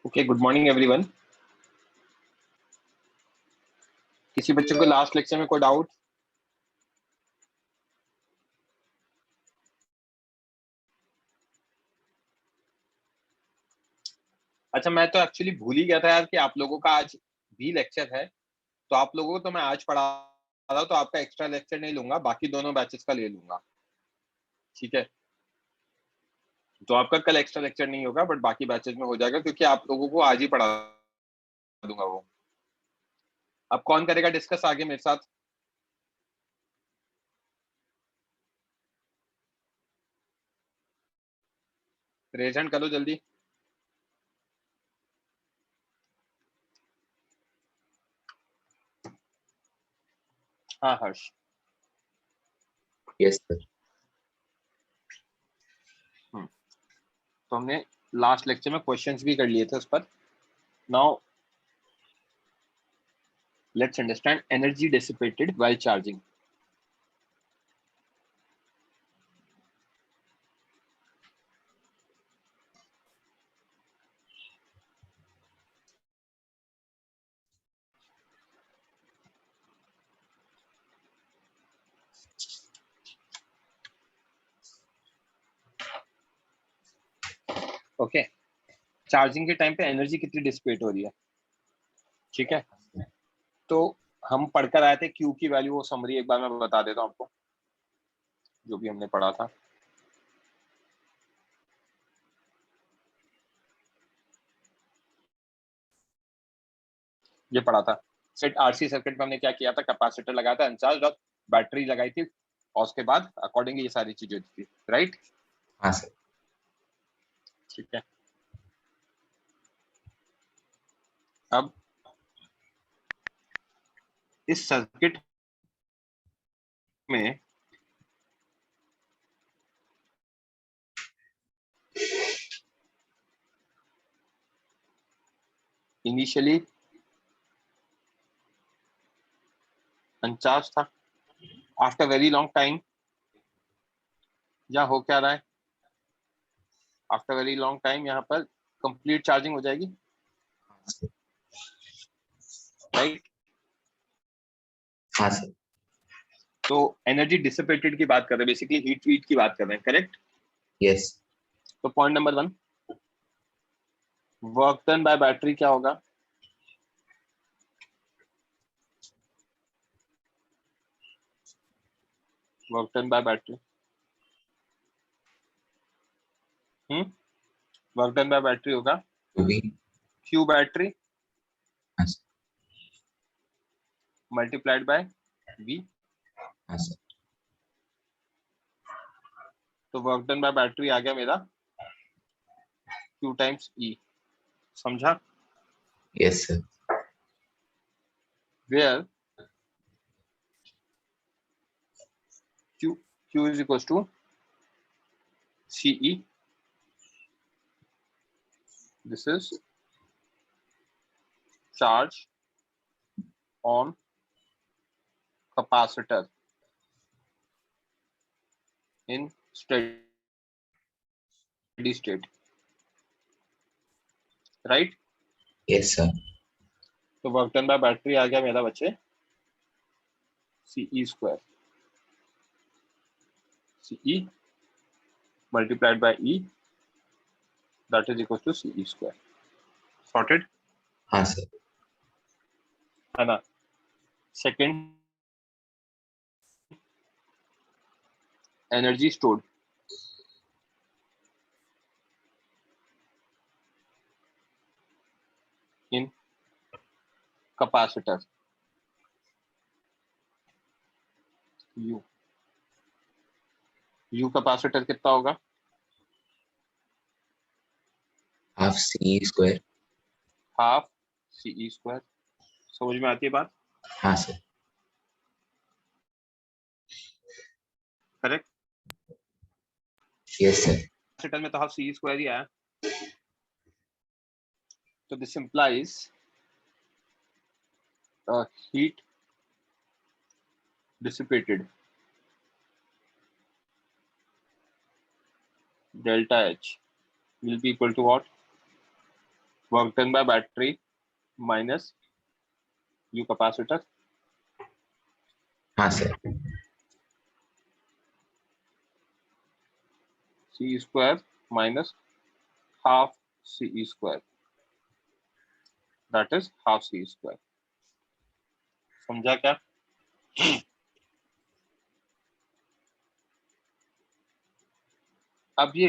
Okay, good morning everyone. किसी बच्चे को लास्ट लेक्चर में कोई डाउट? अच्छा, मैं तो एक्चुअली भूल ही गया था यार कि आप लोगों का आज भी लेक्चर है। तो आप लोगों को तो मैं आज पढ़ा रहा हूं, तो आपका एक्स्ट्रा लेक्चर नहीं लूंगा, बाकी दोनों बैचेस का ले लूंगा। ठीक है, तो आपका कल एक्स्ट्रा लेक्चर नहीं होगा, बट बाकी बैचेस में हो जाएगा, क्योंकि आप लोगों को आज ही पढ़ा दूंगा वो। अब कौन करेगा डिस्कस आगे मेरे साथ? रेज हैंड करो जल्दी। हाँ हर्ष। Yes sir. तो हमने लास्ट लेक्चर में क्वेश्चंस भी कर लिए थे उस पर। Now let's understand energy dissipated while charging. Okay, charging के टाइम पे एनर्जी कितनी डिसिपेट हो रही है। ठीक है, तो हम पढ़कर आए थे क्यू की वैल्यू, वो समरी एक बार मैं बता देता हूं आपको, जो भी हमने पढ़ा था। ये पढ़ा था सेट आरसी सर्किट में हमने क्या किया था, कैपेसिटर लगाया था अनचार्ज और बैटरी लगाई थी, और उसके बाद अकॉर्डिंगली ये सारी चीजें थी, राइट? हाँ सर। ठीक है, अब इस सर्किट में इनिशियली अनचार्ज था। आफ्टर वेरी लॉन्ग टाइम यहाँ हो क्या रहा है, आफ्टर वेरी लॉन्ग टाइम यहाँ पर कंप्लीट चार्जिंग हो जाएगी, राइट? हाँ सर। तो एनर्जी डिसिपेटेड की बात कर रहे हैं, बेसिकली हीट वीट की बात कर रहे हैं, करेक्ट? यस। तो point number 1, work done by battery क्या होगा? Work done by battery, work done by battery होगा भी। क्यू बैटरी हाँ सर। Multiplied by V. हाँ सर। तो वर्क डन बाय बैटरी आ गया मेरा क्यू टाइम्स ई, समझा? Yes sir. Where Q is equal to C E, this is charge on capacitor in steady state, right? Yes sir. तो work done by battery आ गया मेरा बच्चे C E square, C E multiplied by E, that is equal to C E square. Sorted हाँ sir. है ना? Second, energy stored in capacitor U. U capacitor कितना होगा? Half C square. Half C E square. समझ में आती है बात? हाँ sir. Correct. Yes sir. Capacitor में तो हाफ सीई स्क्वायर ही आया, तो this implies heat dissipated delta H will be equal to what? Work done by battery minus U capacitor. हाँ sir. C square minus half C square, that is half C square. समझा क्या? अब ये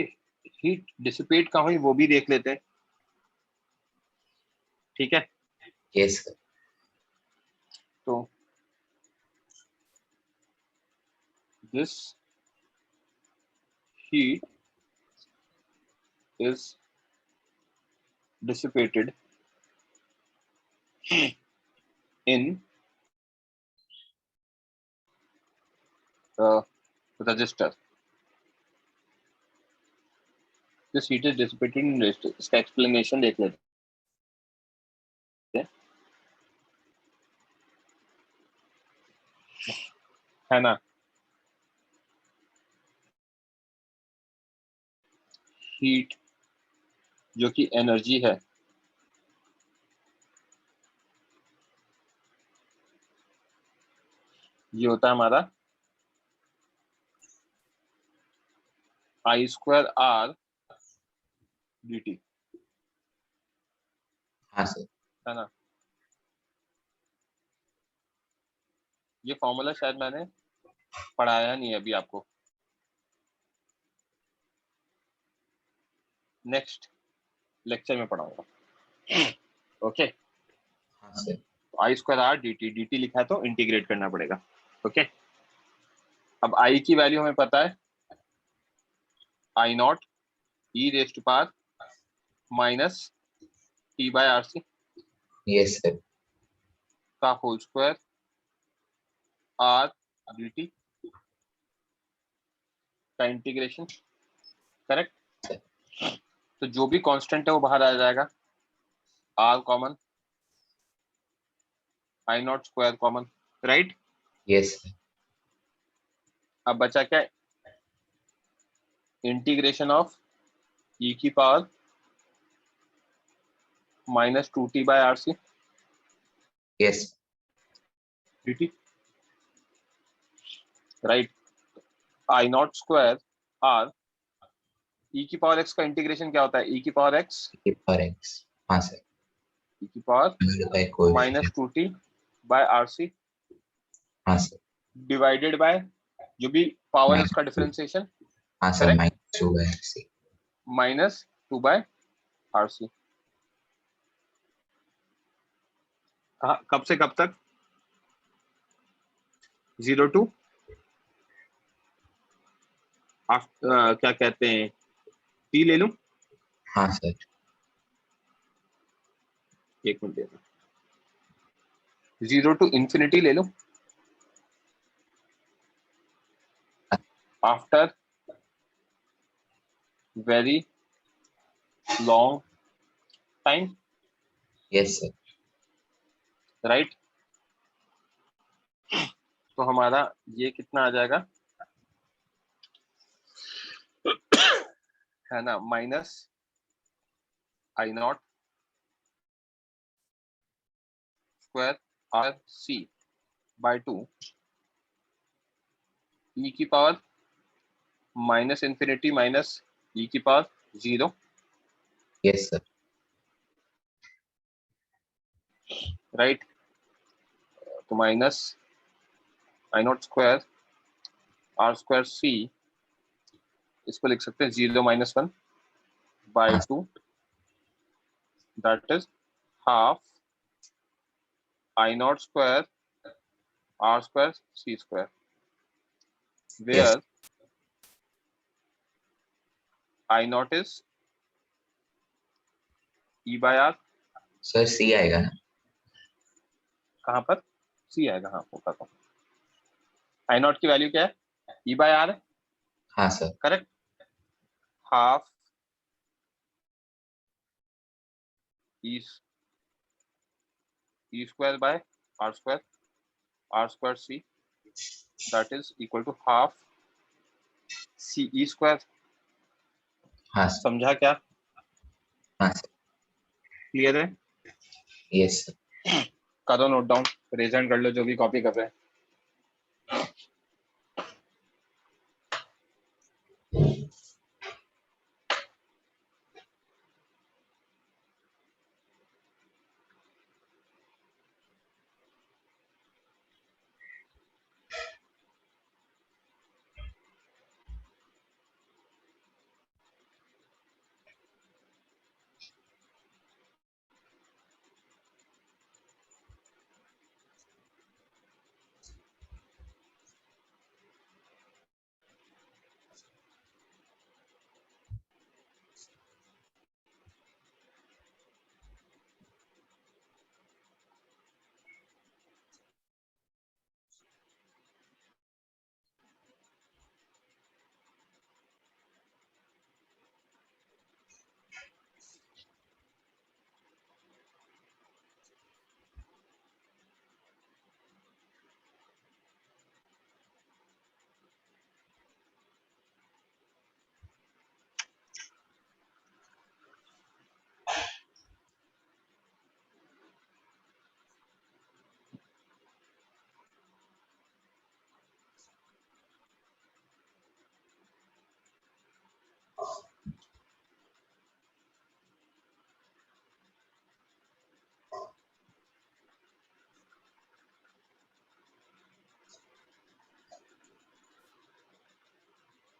heat dissipate कहाँ हुई वो भी देख लेते हैं, ठीक है? Yes sir. तो this heat is dissipated in the resistor. This heat is dissipated in resistor. इसका explanation देख लेते हैं, है ना? हीट जो कि एनर्जी है, ये होता है हमारा I स्क्वायर R dt, हाँ सर। है ना? ये फॉर्मूला शायद मैंने पढ़ाया नहीं है अभी आपको, नेक्स्ट लेक्चर में पढ़ाऊंगा। ओके, हाँ sir. I square R dt लिखा है तो इंटीग्रेट करना पड़ेगा। ओके, अब I की वैल्यू हमें पता है, I naught e raise to power minus t by RC yes sir. का होल स्क्वायर R dt का इंटीग्रेशन, करेक्ट? तो जो भी कांस्टेंट है वो बाहर आ जाएगा, R common, I nought square common, right? Yes sir. अब बचा क्या? इंटीग्रेशन ऑफ e की power minus 2t by RC yes dt, right? I nought square R, e की पावर x का इंटीग्रेशन क्या होता है? e की पावर x, पर एक्स। हाँ सर। e की पावर बाय कोई माइनस 2t बाय RC हाँ सर। डिवाइडेड बाय जो भी पावर है उसका -2। डिफरेंशिएशन, हाँ sir, correct? -2 by C. Minus 2 by RC। कब से कब तक? 0 टू क्या कहते हैं, t ले लूं? हाँ सर। एक मिनट देना, 0 टू इंफिनिटी ले लूं after very long time, yes sir. Right? तो हमारा ये कितना आ जाएगा, है ना? Minus I nought square RC by 2 e की power minus infinity minus e की पावर 0, यस सर। राइट? तो minus I nought square R square C, इसको लिख सकते हैं 0 minus 1 by 2, that is half I nought square R square C square, yes where I not is E by R। Sir, C आएगा ना? कहाँ पर C आएगा? हाँ, होता तो I नॉट की वैल्यू क्या है? E बाय R है, हाँ sir. Correct? Half E square by R square C, that is equal to half CE square. हाँ सर। समझा क्या? हाँ सर। क्लियर है? Yes sir. करो नोट डाउन, प्रेजेंट कर लो जो भी कॉपी कर रहे हैं।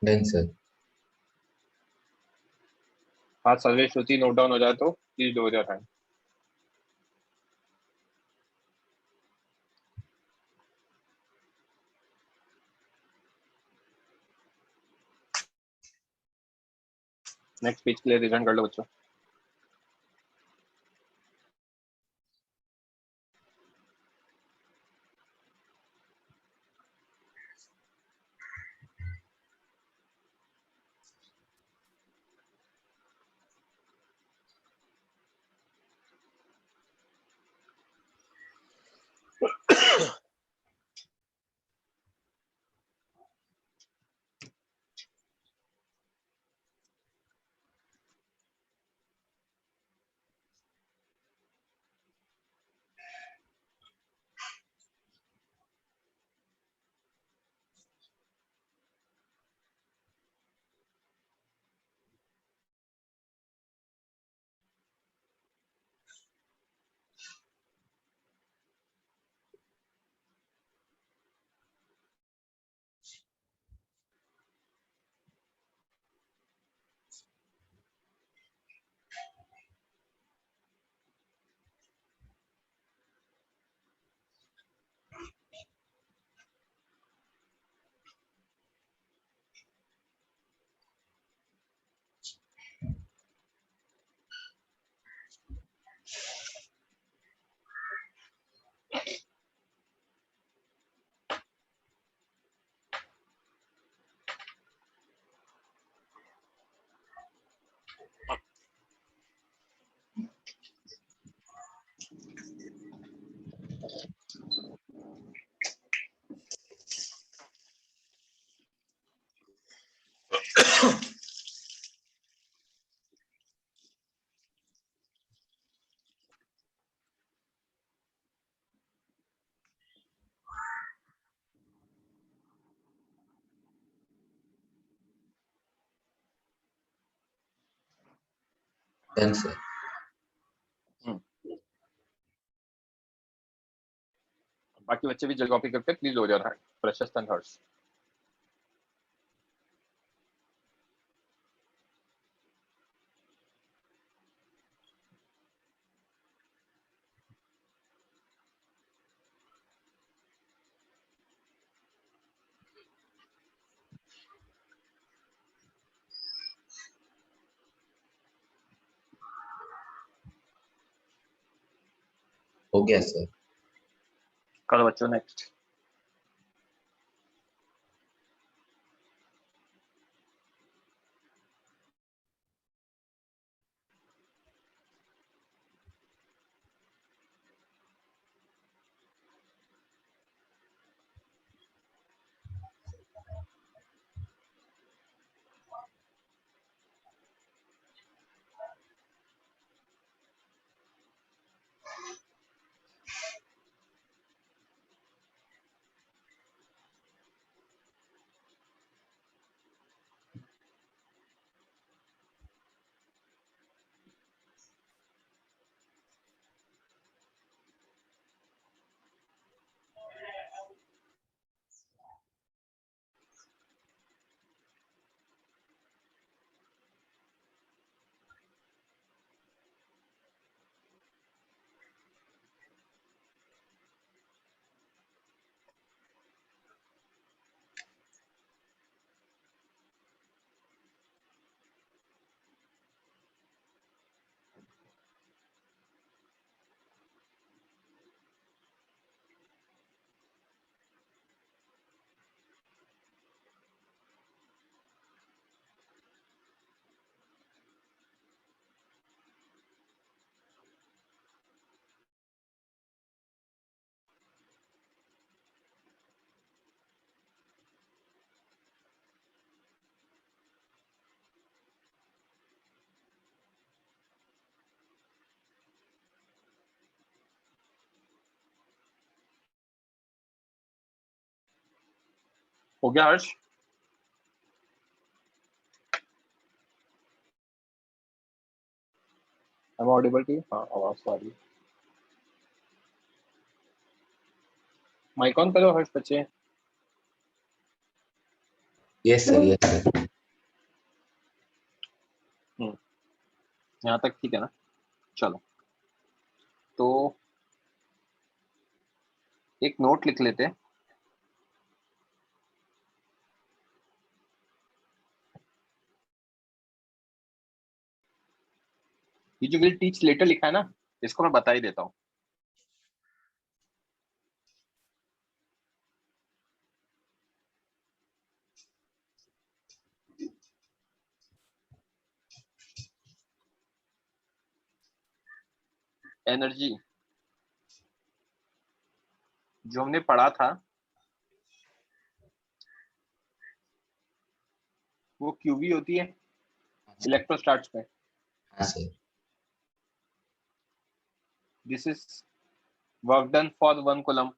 Done sir. हाँ सर्वे श्रुति नोट डाउन हो जाए तो please do your hand. Next page के लिए रिविजन कर लो बच्चों। Done sir. बाकी बच्चे भी जल्द कॉपी करके प्लीज हो जाए प्रशस्त एंड हर्ष। हो गया सर। करो बच्चों नेक्स्ट। हो गया हर्ष? I'm audible to you? हाँ, आवाज तो आ रही है। माइक ऑन करो हर्ष बच्चे। Yes sir, yes sir. यहाँ तक ठीक है ना? चलो, तो एक नोट लिख लेते हैं। ये जो विल टीच लेटर लिखा है ना, इसको मैं बता ही देता हूँ। एनर्जी जो हमने पढ़ा था वो क्यूवी होती है इलेक्ट्रोस्टैट्स में। हाँ sir. This is work done for 1 coulomb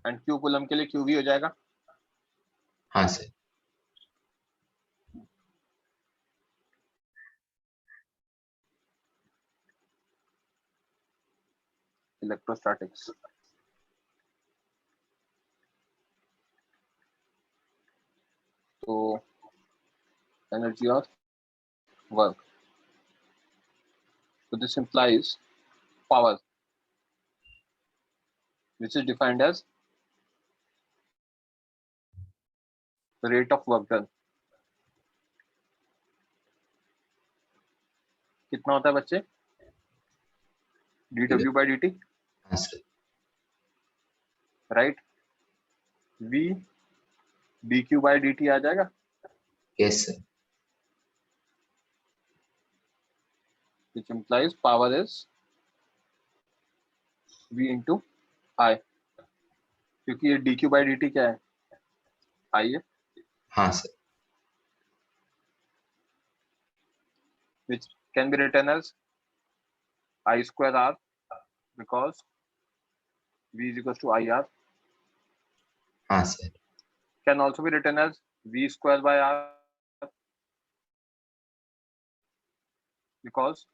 and Q coulomb के लिए क्यूवी हो जाएगा। हाँ सर। इलेक्ट्रोस्टैटिक्स। तो energy of work, so this implies power which is defined as the rate of work done। कितना होता है बच्चे? dw by dt, हाँ sir. Right? v dq by dt आ जाएगा। Yes sir. which implies power is v into I, क्योंकि ये dq by dt क्या है? I है, हाँ sir. which can be written as I square r because v is equals to IR। हाँ sir. can also be written as v square by r because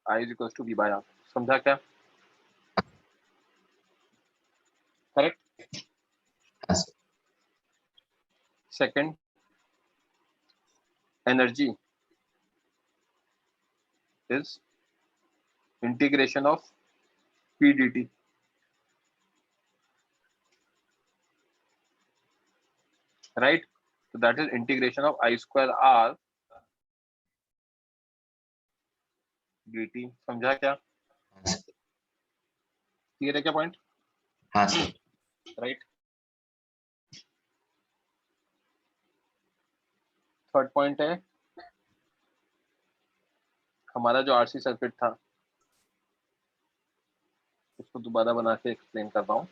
I is equals to v by r। समझा क्या? Correct. हाँ sir. Second, energy is integration of p dt, right? So that is integration of I square r dt। समझा क्या? हाँ sir. Clear है क्या point? हाँ sir. Right. Third point है हमारा जो आरसी सर्किट था, उसको दोबारा बना के एक्सप्लेन कर रहा हूँ।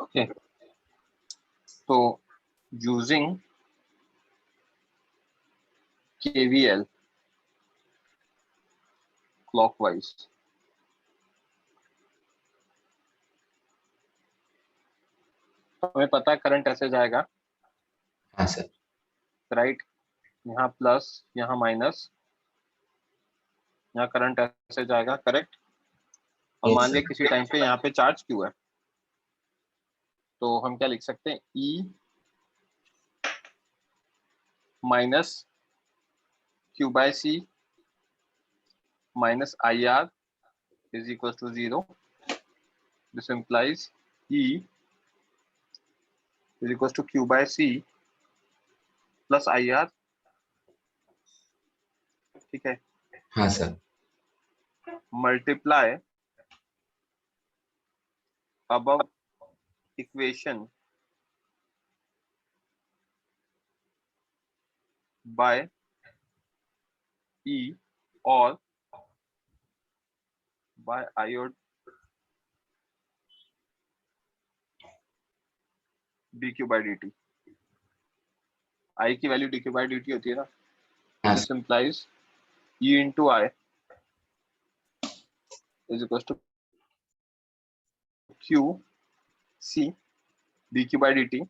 ओके, तो यूजिंग KVL क्लॉकवाइज, हमें पता है करंट ऐसे जाएगा, हाँ सर। राइट? यहाँ प्लस, यहाँ माइनस, यहाँ करंट ऐसे जाएगा, करेक्ट? और यस मान लिया सर। किसी टाइम पे यहाँ पे चार्ज क्यू है, तो हम क्या लिख सकते हैं? E minus q by C minus IR is equals to 0। This implies E is equals to Q by C plus IR। ठीक है? हाँ sir. Multiply above equation by E or by iod dq by dt. I की value dq by dt होती है ना, हाँ this implies E into I is equals to q c dq by dt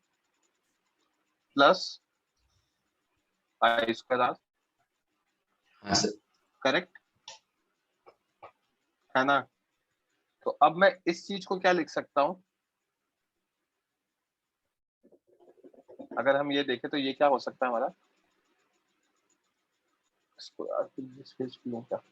plus I square r. हाँ sir correct है ना? तो अब मैं इस चीज को क्या लिख सकता हूं? अगर हम ये देखें तो ये क्या हो सकता है हमारा? इसको स्पेस भी होगा।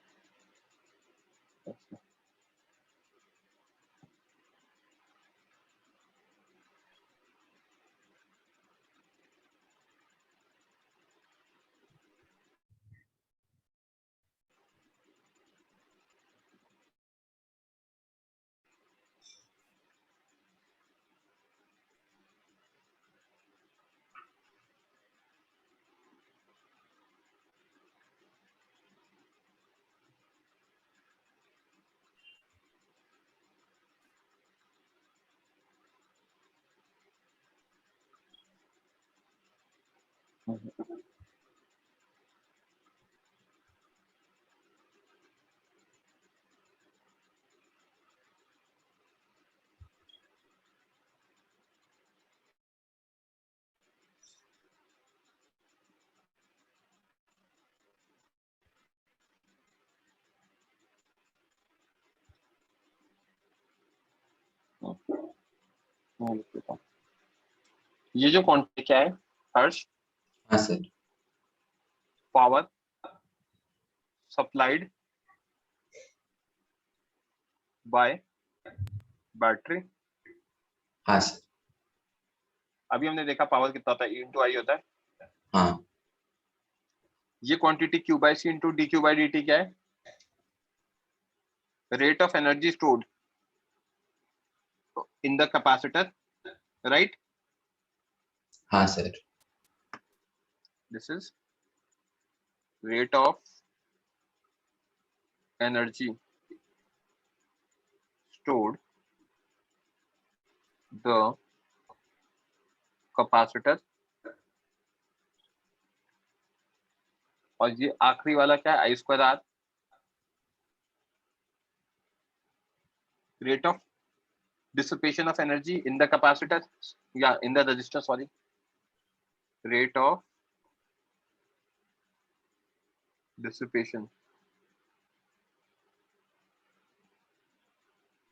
ये जो क्वांटिटी क्या है हर्ष? हाँ sir power supplied by battery. हाँ सर अभी हमने देखा पावर कितना होता है, E into I होता है। हाँ ये quantity Q by C into dQ by dt क्या है? Rate of energy stored in the capacitor, right? हाँ sir this is rate of energy stored the capacitor। और ये आखिरी वाला क्या है? I square R, rate of dissipation of energy in the capacitor, yeah, in the resistor, sorry, rate of dissipation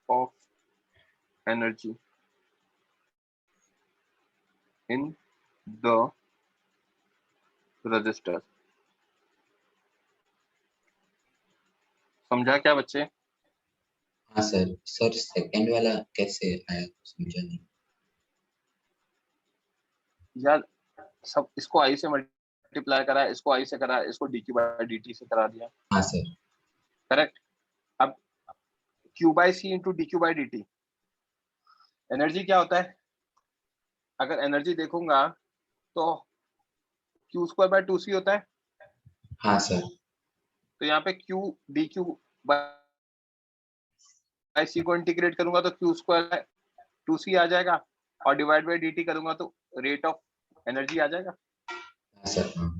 of energy in the resistor। समझा क्या बच्चे? हाँ सर सर सेकंड वाला कैसे आया समझा नहीं यार सब इसको आई से मल्टीप्लाई करा, इसको आई से करा, इसको d q by d t से करा दिया। हाँ सर करेक्ट। अब q by c into d q by d t, energy क्या होता है? अगर एनर्जी देखूंगा तो Q square by two c होता है। हाँ सर तो यहाँ पे q d q by c को इंटीग्रेट करूंगा तो क्यू स्क्वायर टू सी आ जाएगा, और डिवाइड बाई डी टी करूंगा तो रेट ऑफ एनर्जी आ जाएगा। हाँ सर हाँ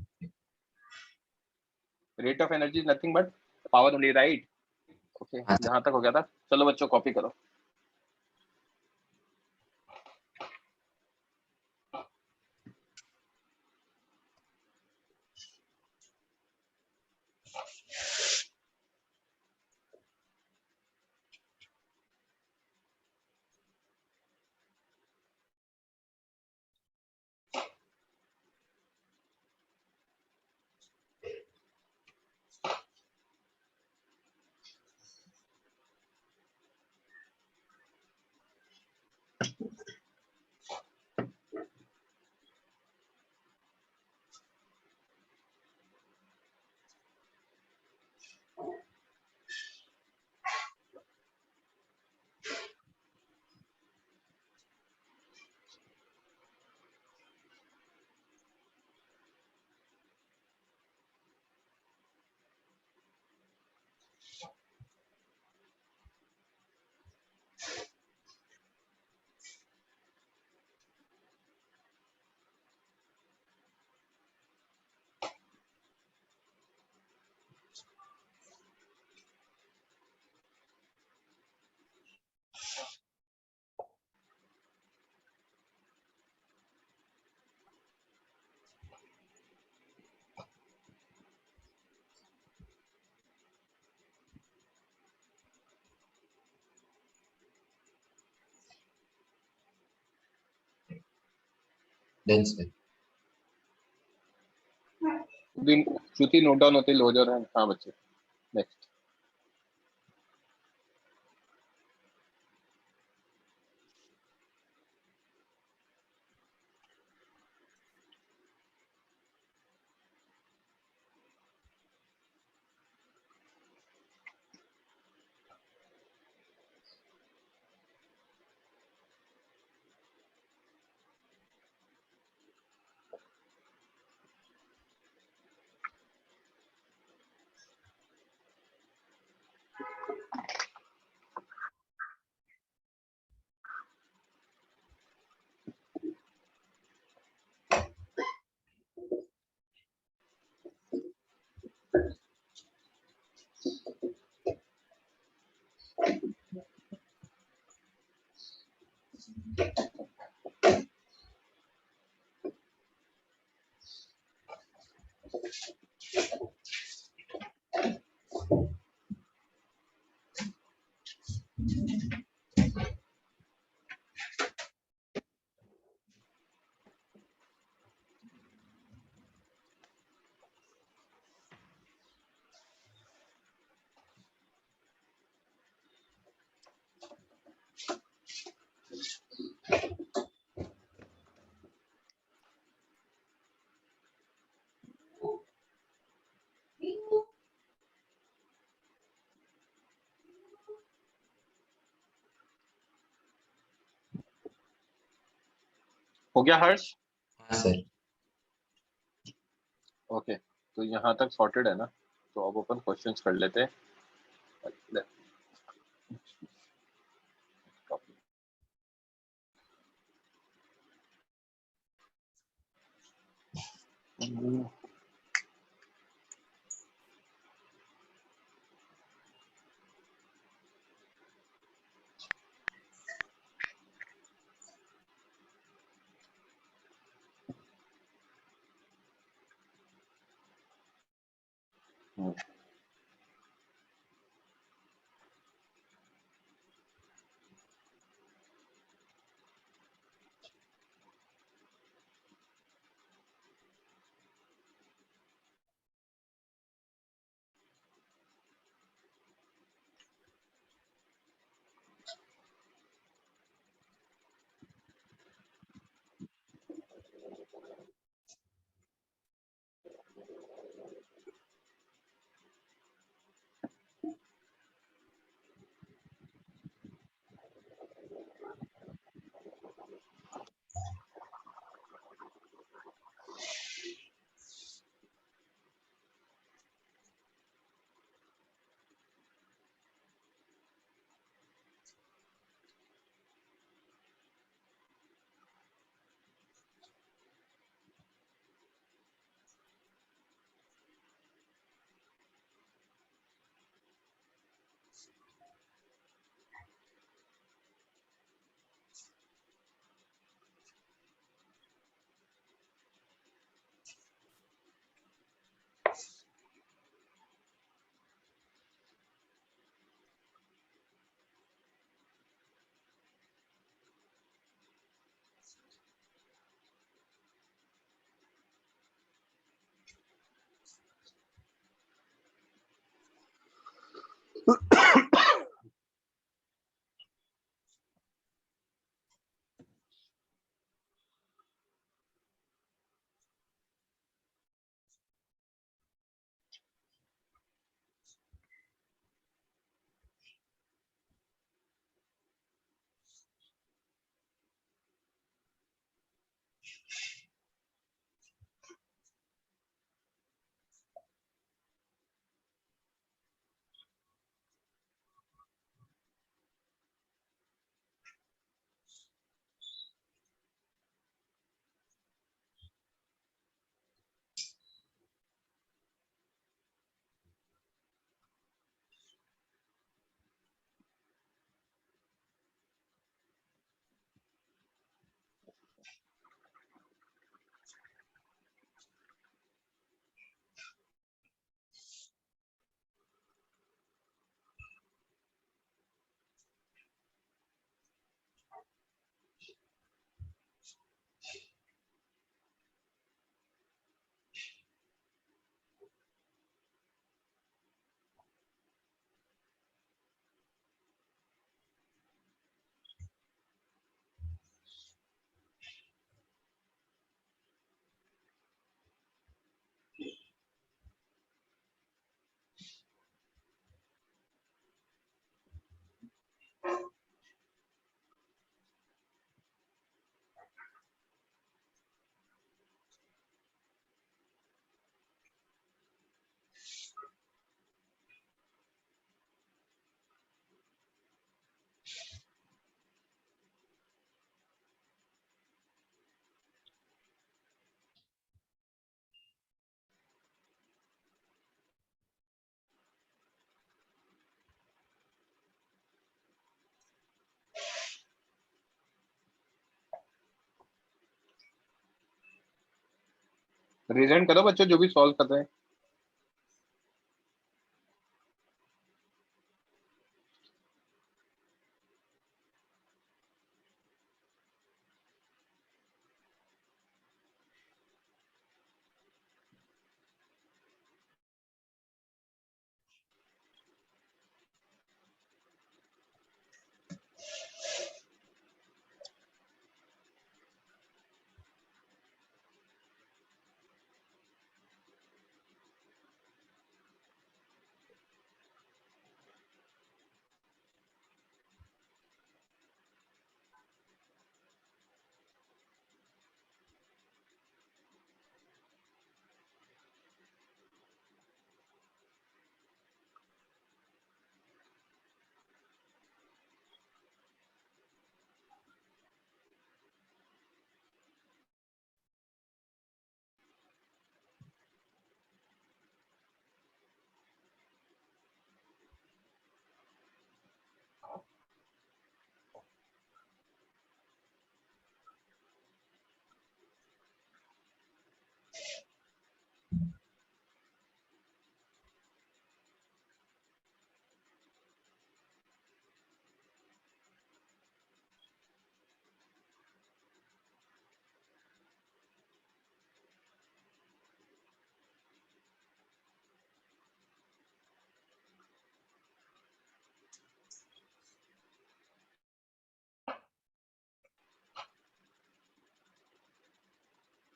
rate of energy is nothing but power only, right? Okay, हाँ सर जहां तक हो गया था। चलो बच्चों कॉपी करो। Done, sir. श्रुति नोट डाउन होते लो जा रहा है। हाँ बच्चे, नेक्स्ट। हो गया हर्ष? हाँ सर। ओके, तो यहाँ तक सॉर्टेड है ना? तो अब अपन क्वेश्चंस कर लेते हैं। रेज हैंड करो बच्चों जो भी सॉल्व कर रहे हैं।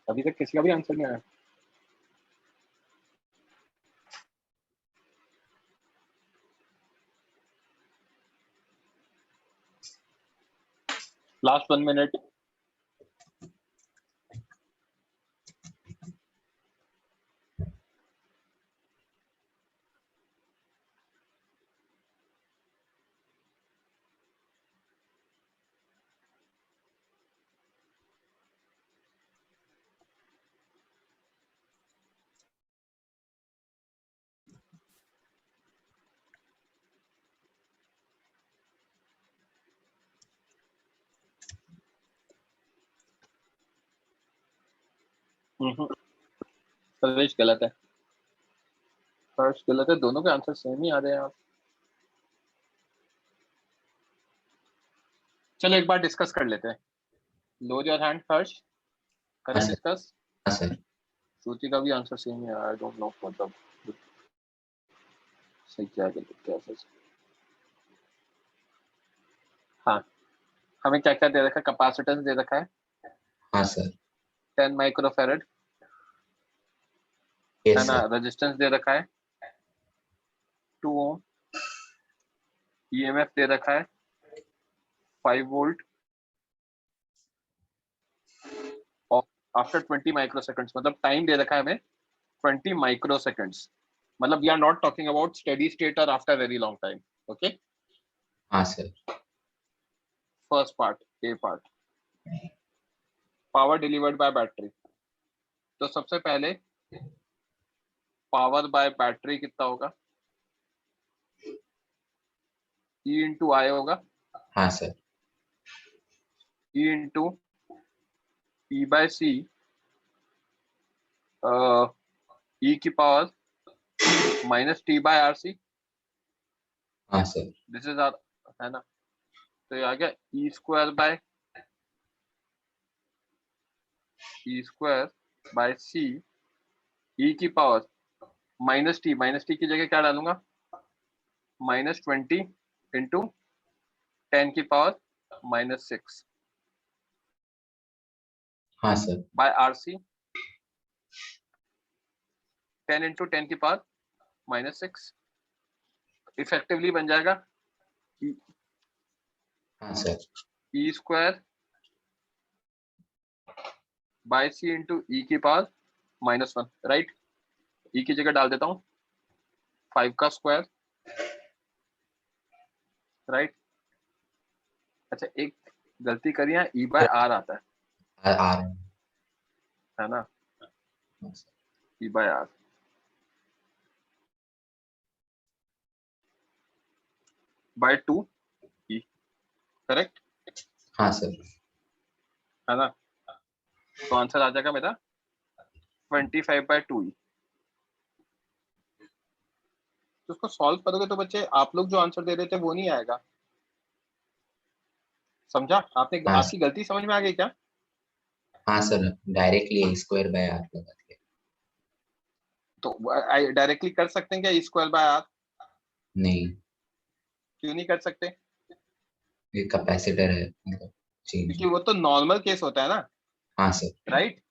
अभी तक किसी का भी आंसर नहीं आया। Last 1 minute. प्रवेश गलत है, फर्स्ट गलत है, दोनों के आंसर सेम ही आ रहे हैं आप। चलो एक बार डिस्कस कर लेते हैं। लो योर हैंड फर्स्ट, हाँ करें सर। डिस्कस। हाँ सर। श्रुति का भी आंसर सेम है, आई डोंट नो मतलब सही क्या गलत क्या सच। हाँ, हमें क्या क्या दे रखा है, कैपेसिटेंस दे रखा है हाँ सर। 10 माइक्रोफैरड, है यस ना। सर। रेजिस्टेंस दे रखा है 2 ओम, ईएमएफ दे रखा है 5 वोल्ट और आफ्टर 20 माइक्रोसेकंड्स, मतलब टाइम दे रखा है हमें 20 माइक्रोसेकंड्स, मतलब we are not talking about steady state और after very long time. Okay, हाँ sir. First part, A part, power delivered by battery. तो सबसे पहले पावर बाय बैटरी कितना होगा, E इंटू आई होगा, हाँ sir. E into E by C, E की power minus T by are C, हाँ सर। दिस इज आर, है ना। तो ये आ गया ई स्क्वायर बाय सी, ई की पावर माइनस टी की जगह क्या डालूंगा, -20 इंटू 10 की पावर -6 हाँ sir. By are C, 10 into 10 की पावर -6, इफेक्टिवली बन जाएगा हाँ sir. E square by C into E की पावर -1, राइट। ई की जगह डाल देता हूँ 5 का स्क्वायर, राइट। अच्छा एक गलती करी है, ई बाय आर आता आ रहे हैं। है ना, हाँ sir. E by r by 2 e, correct, हाँ सर। है ना। तो आंसर आ जाएगा मेरा 25/2e। तो उसको सॉल्व करोगे तो बच्चे आप लोग जो आंसर दे रहे थे वो नहीं आएगा। समझा आपने? हाँ आपकी गलती समझ में आ गई क्या? हाँ सर, डायरेक्टली a² r लगा दिया। तो डायरेक्टली कर सकते हैं क्या e²r? नहीं, क्यों नहीं कर सकते? ये कैपेसिटर है, मतलब चेंज। क्योंकि वो तो नॉर्मल केस होता है ना, हाँ सर। राइट?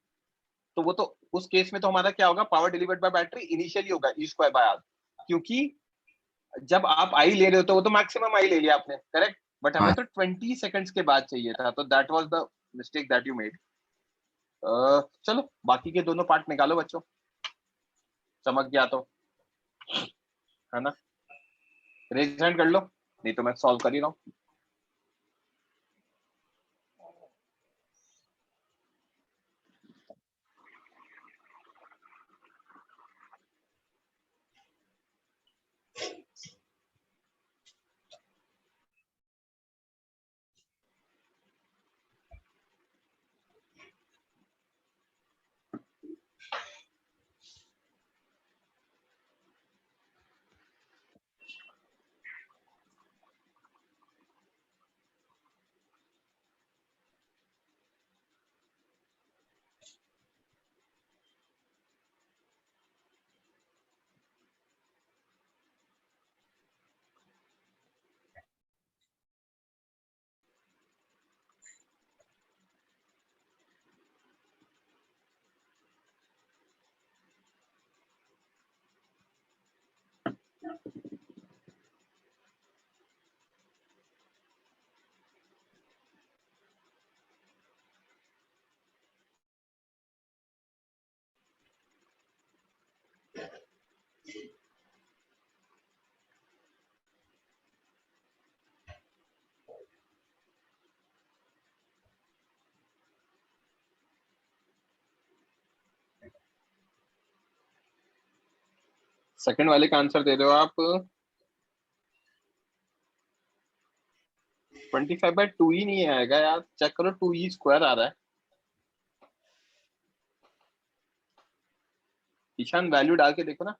तो वो तो उस केस में तो हमारा क्या होगा, power delivered by battery initially होगा e²r, क्योंकि जब आप आई ले रहे हो तो वो तो मैक्सिमम आई ले लिया आपने, करेक्ट? बट हमें हाँ तो 20 सेकंड्स के बाद चाहिए था, तो that was the mistake that you made. चलो बाकी के दोनों पार्ट निकालो बच्चों, चमक गया तो, है ना? रेज हैंड कर लो, नहीं तो मैं सॉल्व कर ही रहा हूँ। सेकंड वाले का आंसर दे रहे हो आप, 25/2 ही नहीं आएगा यार, चेक करो 2e² आ रहा है। ईशान वैल्यू डाल के देखो ना।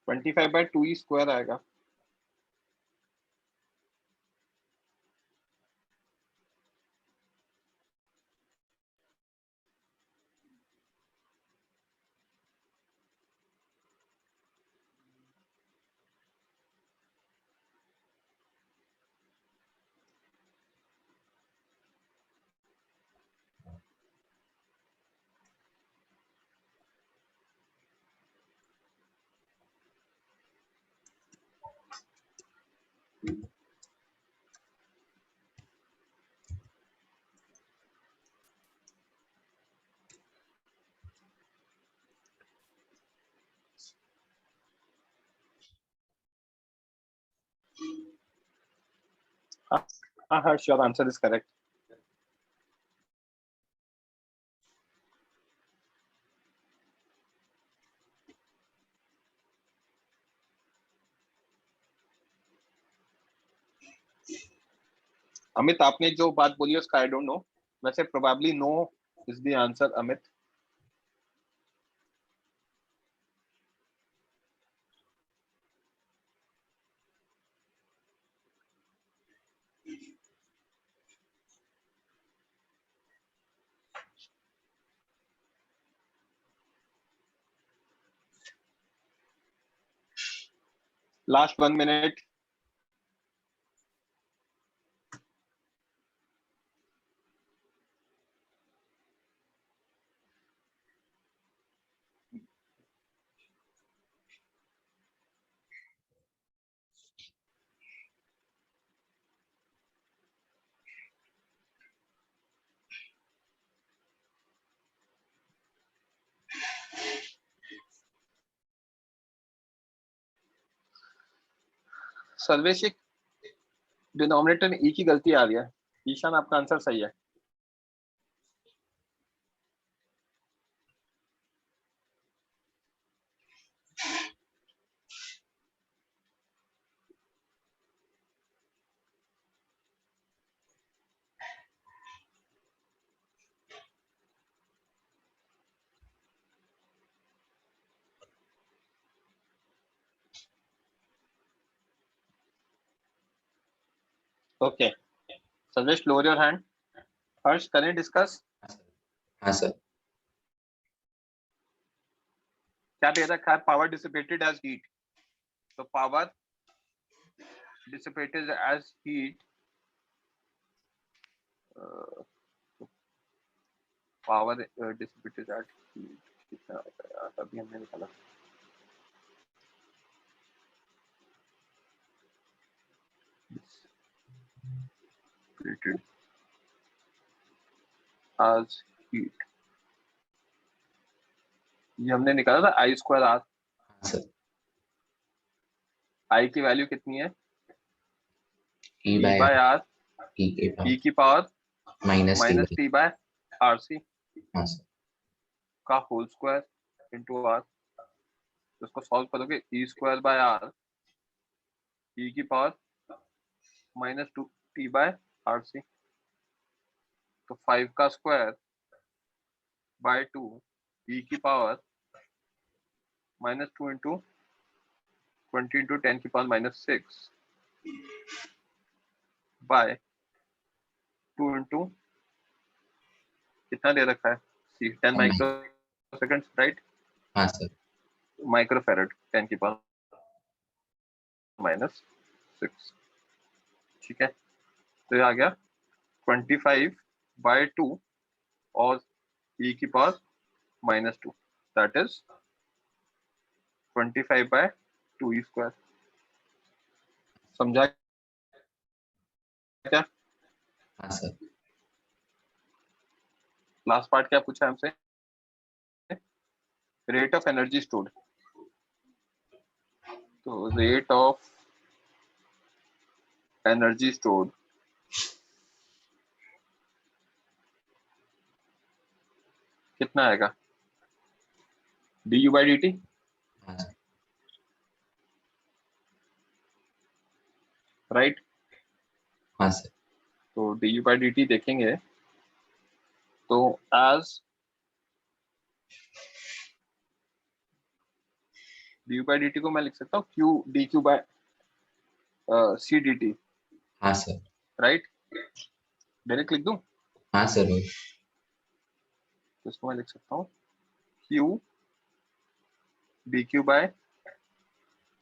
Twenty five by two e square आएगा। हाँ हाँ हाँ, sure answer is correct. Amit आपने जो बात बोली उसका आई डोंट नो, वैसे probably no is the answer Amit. Last 1 minute. Sarvesh denominator में ई की गलती आ रही है। ईशान आपका आंसर सही है। Okay. Suggest lower your hand. First, can you discuss? हाँ सर. क्या दे रखा है? Power dissipated as heat. So power dissipated as heat. Power dissipated as heat. कितना आता है? अभी हमने निकाला. Dissipated as heat. ये हमने निकाला था I square R. हाँ सर. I की वैल्यू कितनी है? E E by by R. E की power minus T by RC हाँ सर. का होल स्क्वायर इंटू R. तो इसको सॉल्व करोगे E square by R E की पावर -2T by RC. तो 5 का स्क्वायर बाय 2 E की पावर -2 इंटू 20 इंटू 10 की पावर -6 बाय 2 इंटू कितना दे रखा है? 10 माइक्रो सेकंड, राइट? हाँ सर. माइक्रोफेरेड 10 की पावर -6. ठीक है, तो ये आ गया 25 बाय 2 और E की power -2, that is 25 by 2E square. समझा क्या? हाँ सर. लास्ट पार्ट क्या पूछा हमसे? Rate of energy stored. तो रेट ऑफ एनर्जी स्टोर्ड कितना आएगा? du by dt. हाँ सर. राइट. हाँ सर. तो du by dt देखेंगे तो एज du by dt को मैं लिख सकता हूँ q dq by c dt. हाँ सर. राइट. डायरेक्ट लिख दूं हाँ सर. तो इसको मैं लिख सकता हूँ q dq by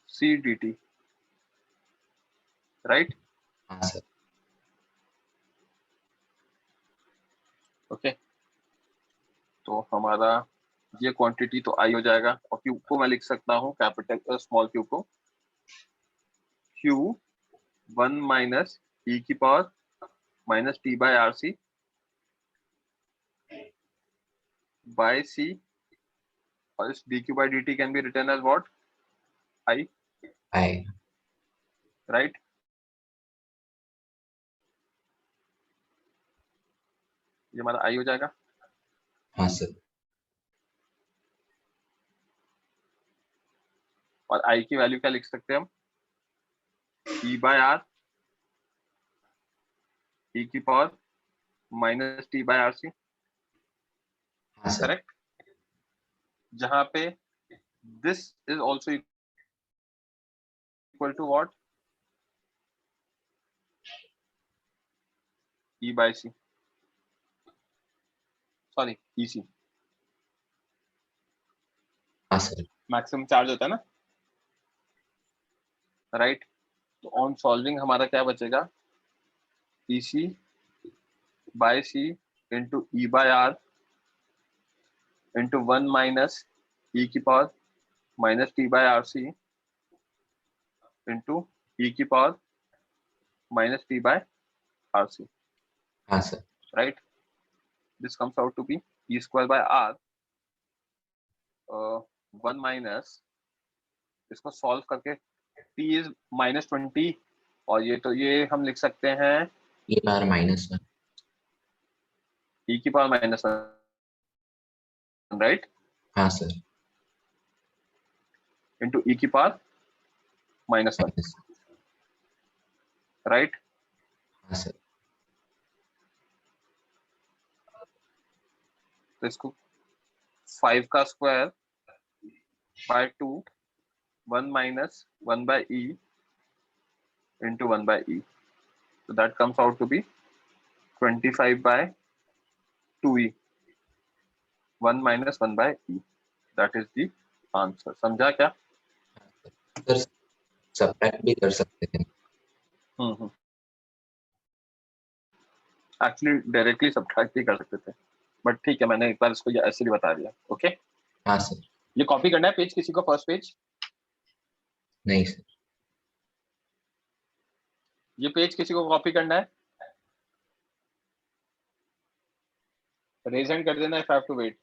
c dt. Right. हाँ सर. ओके. तो हमारा ये क्वांटिटी तो आई हो जाएगा और क्यू को मैं लिख सकता हूँ कैपिटल स्मॉल क्यू को Q1 माइनस E की power -T by RC by C और इस dq by dt can be written as what? I. I. Right. ये हमारा I हो जाएगा. हाँ सर. और I की वैल्यू क्या लिख सकते हैं हम? E by R E की पावर -T by RC. हाँ सर. करेक्ट. जहां पे this is also equal to what? E by C. Sorry EC. हाँ सर. मैक्सिमम चार्ज होता है ना. राइट. तो ऑन सॉल्विंग हमारा क्या बचेगा? EC by C into E by R into 1 minus E की power -T by RC into E की पावर -T by RC. हाँ sir. Right. This comes out to be E square by R. 1 minus इसको solve करके T is -20 और ये हम लिख सकते हैं E बार -1. E की पावर -1. राइट. हाँ सर. into E की पावर -1. राइट. हाँ सर. तो इसको 5 का square by 2 1 minus 1 by E into 1 by E. So that comes out to be 25 by 2e, 1 minus 1 by e. That is the answer. समझा क्या? Sir subtract भी कर सकते हैं। एक्चुअली डायरेक्टली सब्ट्रैक्ट भी कर सकते थे, बट ठीक है, मैंने एक बार इसको ऐसे भी बता दिया। ओके, हाँ सर। ये कॉपी करना है पेज किसी को, फर्स्ट पेज? नहीं सर। ये पेज किसी को कॉपी करना है? रेज हैंड कर देना if I have to wait.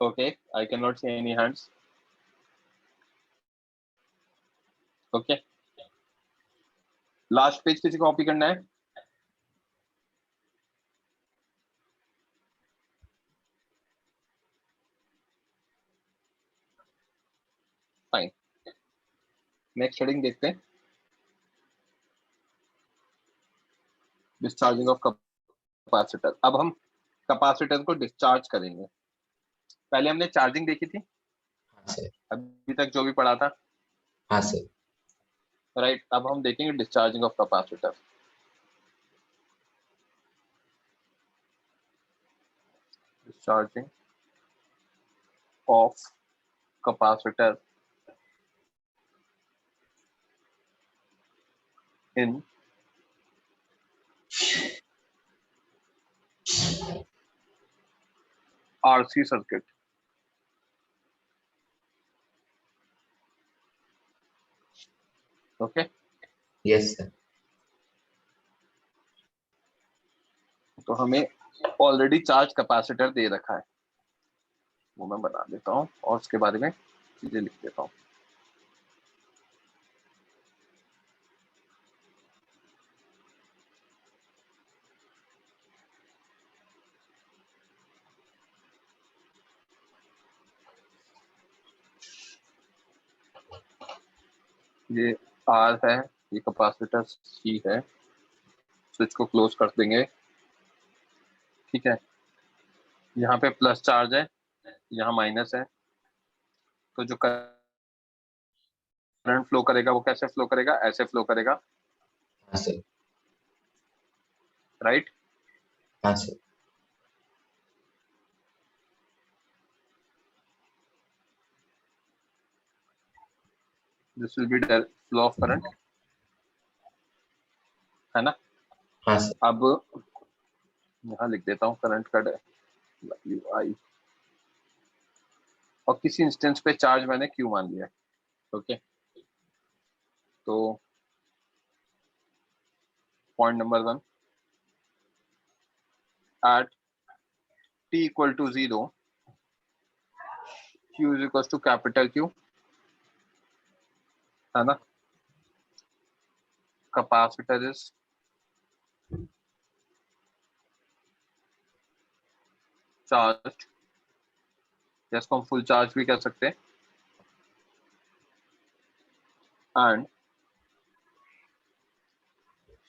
Okay, I can not see any hands. Okay, last page किसी को कॉपी करना है? फाइन, नेक्स्ट हेडिंग देखते हैं, डिस्चार्जिंग ऑफ कैपेसिटर। अब हम कैपेसिटर को डिस्चार्ज करेंगे। पहले हमने चार्जिंग देखी थी, हाँ सर। अभी तक जो भी पढ़ा था। हाँ सर। राइट, अब हम देखेंगे discharging of capacitor. Discharging of capacitor in RC circuit. Okay, yes sir. तो हमें ऑलरेडी चार्ज कैपेसिटर दे रखा है, वो मैं बना देता हूँ और उसके बारे में चीजें लिख देता हूँ। ये R है, ये कैपेसिटर C है, स्विच को क्लोज कर देंगे। ठीक है, यहाँ पे प्लस चार्ज है, यहाँ माइनस है, तो जो करंट फ्लो करेगा वो कैसे फ्लो करेगा? ऐसे फ्लो करेगा। हाँ सर। राइट, हाँ sir. This will be flow of current, है ना? हाँ सर। अब यहाँ लिख देता हूँ करंट का वैल्यू आई, और किसी इंस्टेंस पे चार्ज मैंने Q मान लिया। ओके, तो point number 1, at t equal to 0, Q is equals to capital Q, है ना? Capacitor is charged, या इसको हम फुल चार्ज भी कह सकते हैं, and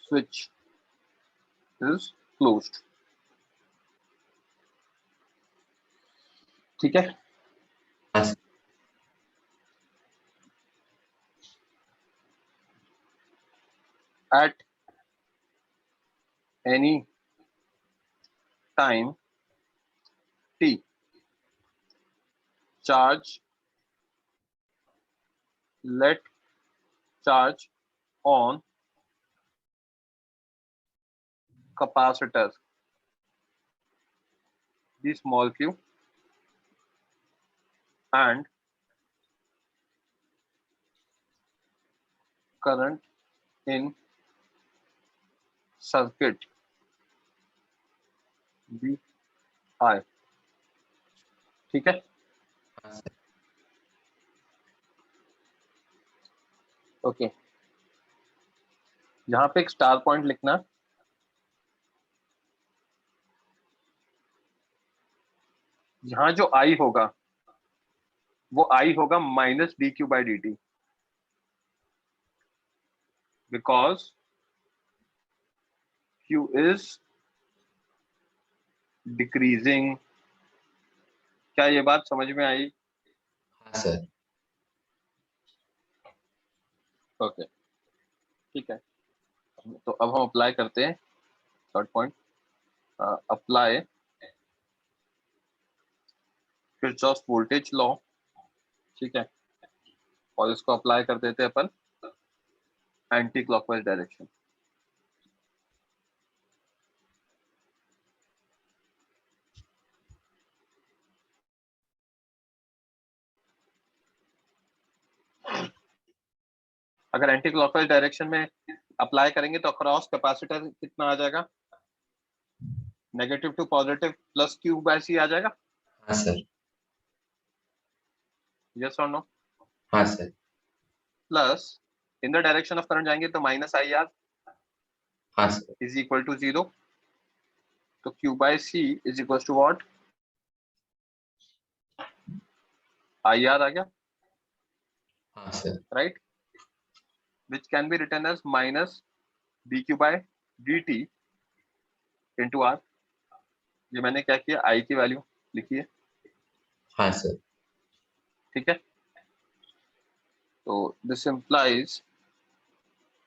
switch is closed. ठीक है, हाँ sir. at any time t, charge, let charge on capacitor be small q and current in circuit be I. ठीक है, हाँ सर। ओके, यहाँ पे एक स्टार पॉइंट लिखना, यहाँ जो I होगा वो I होगा minus dq by dt, because Q is decreasing। क्या ये बात समझ में आई? हाँ सर। ओके, ठीक है, तो अब हम अप्लाई करते हैं third point, apply Kirchhoff voltage law. ठीक है, और इसको अप्लाई कर देते हैं अपन एंटी क्लॉकवाइज डायरेक्शन। अगर एंटी क्लॉकवाइज डायरेक्शन में अप्लाई करेंगे तो अक्रॉस कैपेसिटर कितना आ जाएगा, negative to positive plus Q by C आ जाएगा। हाँ सर। यस और नो? हाँ sir. Plus in the direction of current जाएंगे तो माइनस आई आर हाँ सर। इज इक्वल टू 0, तो Q by C is equal to what, I R आ गया, हाँ sir. Right, which can be written as minus D Q by D T into R. ये मैंने क्या किया, आई की वैल्यू लिखी है। हाँ सर। ठीक है, तो this implies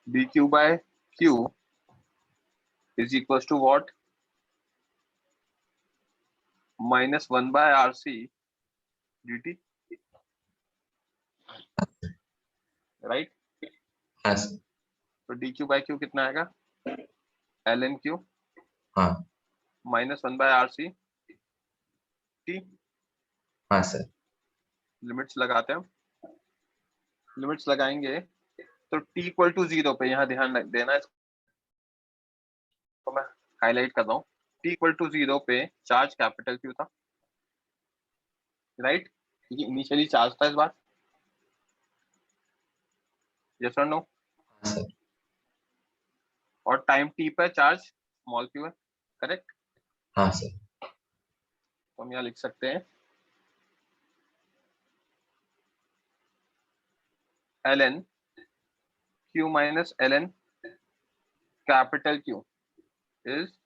d Q by q is equal to what, minus 1 by R C D t, right. हाँ सर। तो डी क्यू बाय क्यू कितना आएगा, एल एन क्यू हाँ। Minus 1 by R C t. हाँ sir. Limits लगाते हैं, limits लगाएंगे तो टी इक्वल टू 0 पे, यहाँ ध्यान देना, इसको मैं हाईलाइट कर रहा हूँ। टी इक्वल टू 0 पे चार्ज कैपिटल क्यू था, राइट, क्योंकि इनिशियली चार्ज था इस बार। यस और नो? हाँ सर। और टाइम टी पर चार्ज स्मॉल क्यू है, करेक्ट। हाँ सर। तो हम यहाँ लिख सकते हैं l n q minus l n capital q is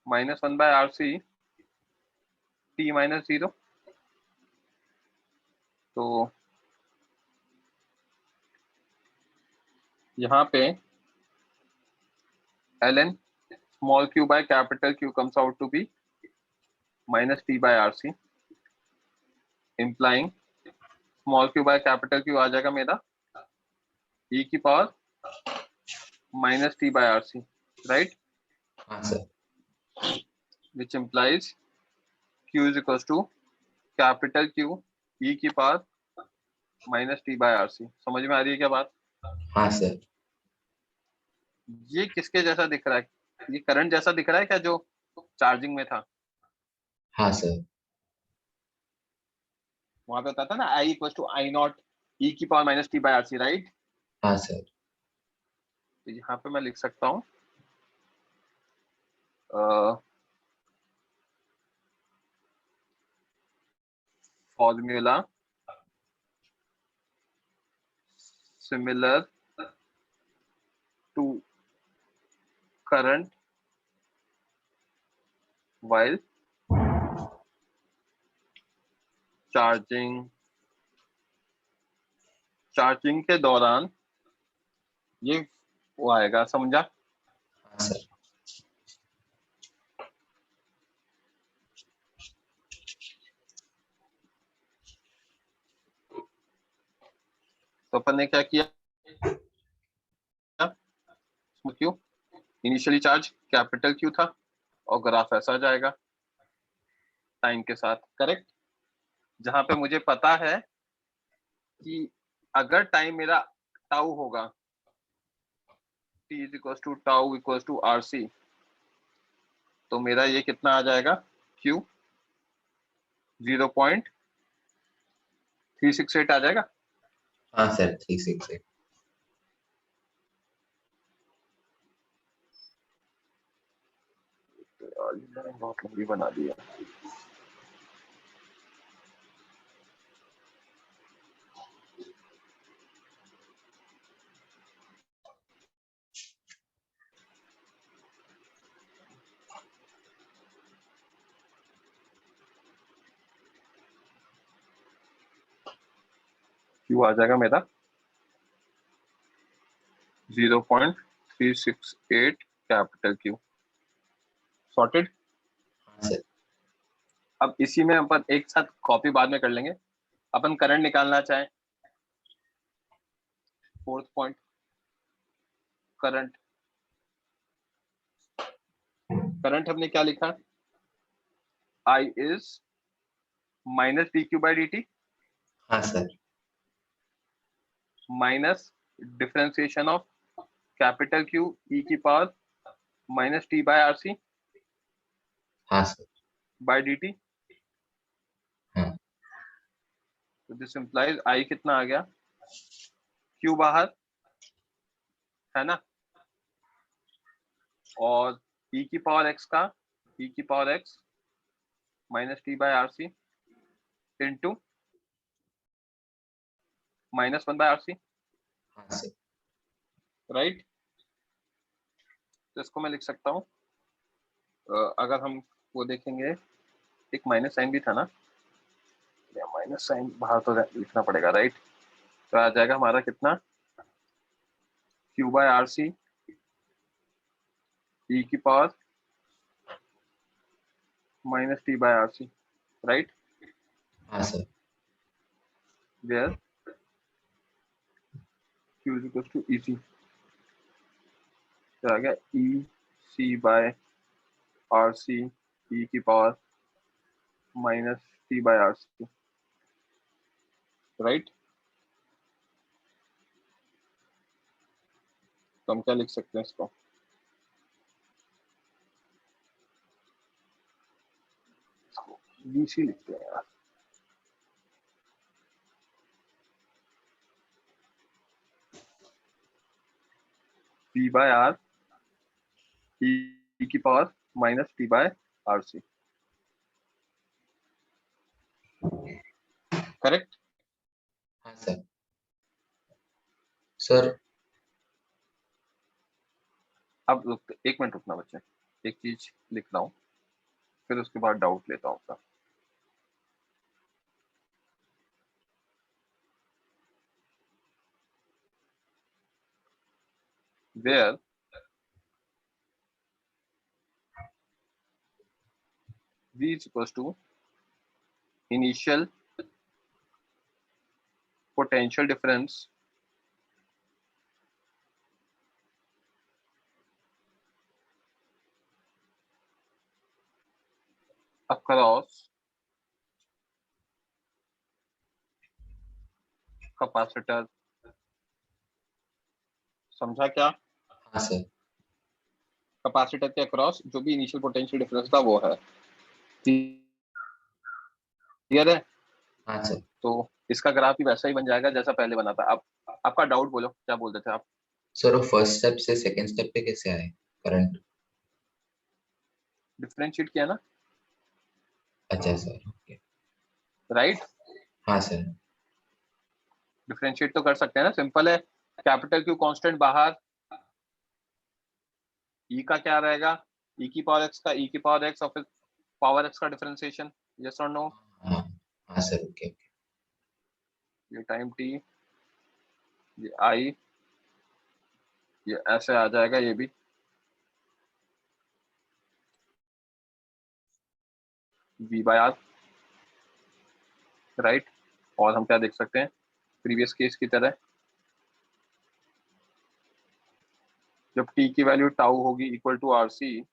minus 1 by R C t minus 0। तो यहाँ पे l n small Q by capital q comes out to be minus T by are C, implying small Q by capital Q आ जाएगा मेरा E की power minus T by R C, right, हाँ sir. Which implies Q is equal to capital Q E की power minus T by are C. समझ में आ रही है क्या बात? हाँ सर। ये किसके जैसा दिख रहा है, ये करंट जैसा दिख रहा है क्या जो चार्जिंग में था? हाँ सर। वहां पे बताता ना I equal to I nought e की power minus T by R C, right. हाँ सर। तो यहाँ पे मैं लिख सकता हूँ formula similar to current while charging, charging के दौरान ये वो आएगा, समझा? हाँ सर। तो अपन ने क्या किया, Q initially charge capital q था और ग्राफ ऐसा जाएगा टाइम के साथ, करेक्ट। जहां पे मुझे पता है कि अगर टाइम मेरा टाउ होगा, t is equal to tau equal to r c, तो मेरा ये कितना आ जाएगा, q 0.368 आ जाएगा। हाँ सर। 368। बहुत लंबी बना दिया। q आ जाएगा मेरा 0.368 कैपिटल Q। सॉर्टेड। हाँ सर। अब इसी में अपन एक साथ कॉपी बाद में कर लेंगे। अपन करंट निकालना चाहें, फोर्थ पॉइंट, करंट। करंट हमने क्या लिखा, I is minus dq by dt हाँ sir. Minus differentiation of capital Q e की power minus t by RC हाँ सर। by dt। हाँ। तो दिस इंप्लाइज I कितना आ गया, Q बाहर है ना, और e की पावर x का e की power x minus t by RC into -1 by RC, हाँ सर। राइट। तो इसको मैं लिख सकता हूँ, अगर हम वो देखेंगे, एक माइनस साइन भी था ना, माइनस साइन बाहर तो लिखना पड़ेगा, राइट। तो आ जाएगा हमारा कितना, Q by RC e की power minus t by RC, right. हाँ sir. Where Q is equals to EC, तो आ गया EC by RC e की power minus t by RC, right. तो हम क्या लिख सकते हैं इसको, VC लिखते हैं यार, P by R e की power minus t by RC, correct. हाँ सर। सर अब एक मिनट रुकना बच्चे, एक चीज लिख रहा हूँ, फिर उसके बाद डाउट लेता हूँ। where V is equals to initial potential difference across capacitor, समझा क्या, हाँ सर। कैपेसिटर के अक्रॉस जो भी इनिशियल पोटेंशियल डिफरेंस था वो है, क्लियर है। हाँ सर। तो इसका ग्राफ भी वैसा ही बन जाएगा जैसा पहले बना था। अब आपका डाउट बोलो, क्या बोलते थे आप। सर वो फर्स्ट स्टेप से सेकंड स्टेप पे कैसे आए करंट? डिफरेंशिएट किया ना, अच्छा सर, ओके। राइट। हाँ सर। डिफरेंशिएट तो कर सकते हैं ना, सिंपल है। कैपिटल Q कांस्टेंट बाहर, E का क्या रहेगा, E की पावर x का E की पावर x और फिर पावर x का डिफरेंशिएशन, यस और नो। हाँ हाँ सर, ओके ओके। ये टाइम t, ये I, ये ऐसे आ जाएगा, ये भी V by R, राइट। और हम क्या देख सकते हैं, प्रीवियस केस की तरह, जब t की वैल्यू टाउ होगी इक्वल टू RC,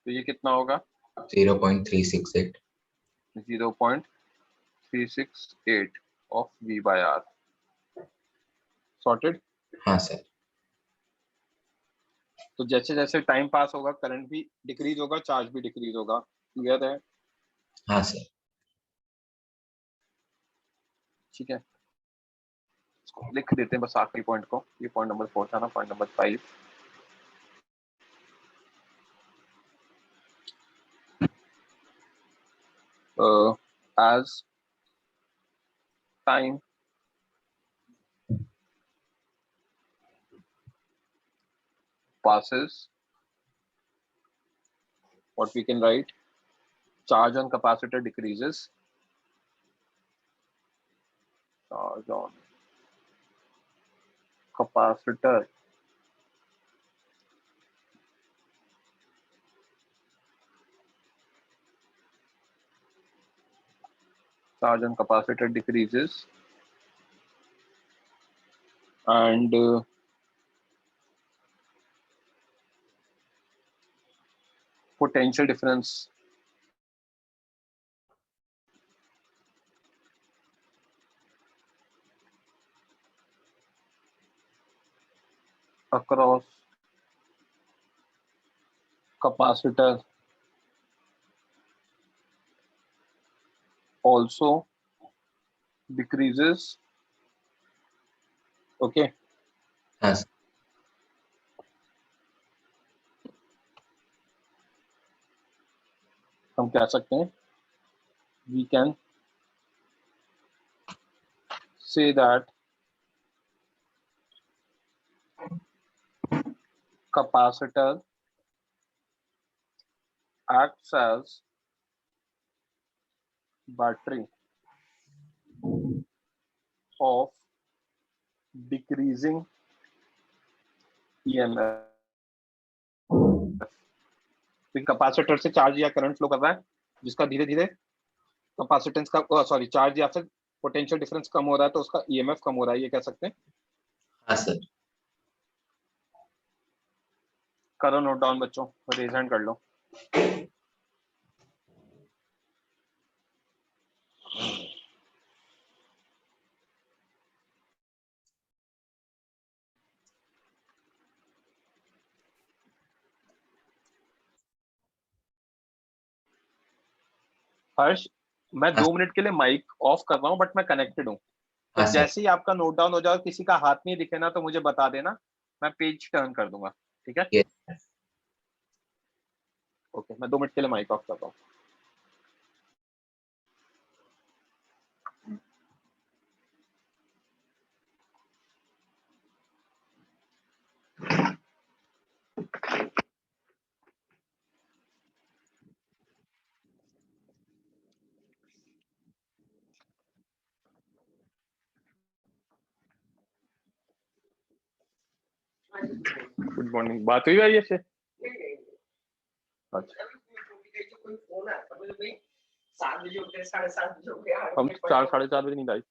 तो ये कितना होगा, 0.368। 0.368 of V by R, sorted. हाँ सर। तो जैसे जैसे टाइम पास होगा करंट भी डिक्रीज होगा, चार्ज भी डिक्रीज होगा, क्लियर है। हाँ सर। ठीक है, इसको लिख देते हैं बस आखिरी पॉइंट को, ये पॉइंट नंबर 4 था ना, point number 5। as time passes, what we can write, charge on capacitor decreases, charge on capacitor charge on capacitor decreases and potential difference across capacitor also decreases. Okay. हाँ sir. हम कह सकते हैं we can say that capacitor acts as battery of decreasing EMF. Capacitor से charge या current flow कर रहा है जिसका धीरे धीरे कैपेसिटेंस का सॉरी चार्ज या फिर पोटेंशियल डिफरेंस कम हो रहा है तो उसका ईएमएफ कम हो रहा है, ये कह सकते हैं। हाँ सर। करो नोट डाउन बच्चों, रेज हैंड कर लो। हर्ष, मैं 2 मिनट के लिए माइक ऑफ कर रहा हूँ बट मैं कनेक्टेड हूँ, तो हाँ सर। जैसे ही आपका नोट डाउन हो जाए, किसी का हाथ नहीं दिखे ना तो मुझे बता देना, मैं पेज टर्न कर दूंगा, ठीक है? Yes. ओके, मैं 2 मिनट के लिए माइक ऑफ कर रहा हूँ। गुड मॉर्निंग, बात हुई भाई से? अच्छा, हम 4 साढ़े 4 बजे नींद आई।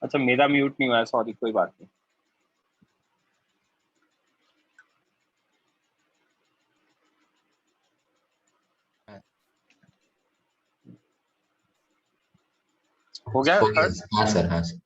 अच्छा, मेरा म्यूट नहीं हुआ है, सॉरी, कोई बात नहीं। हो गया हर्ष? हाँ सर, हाँ सर।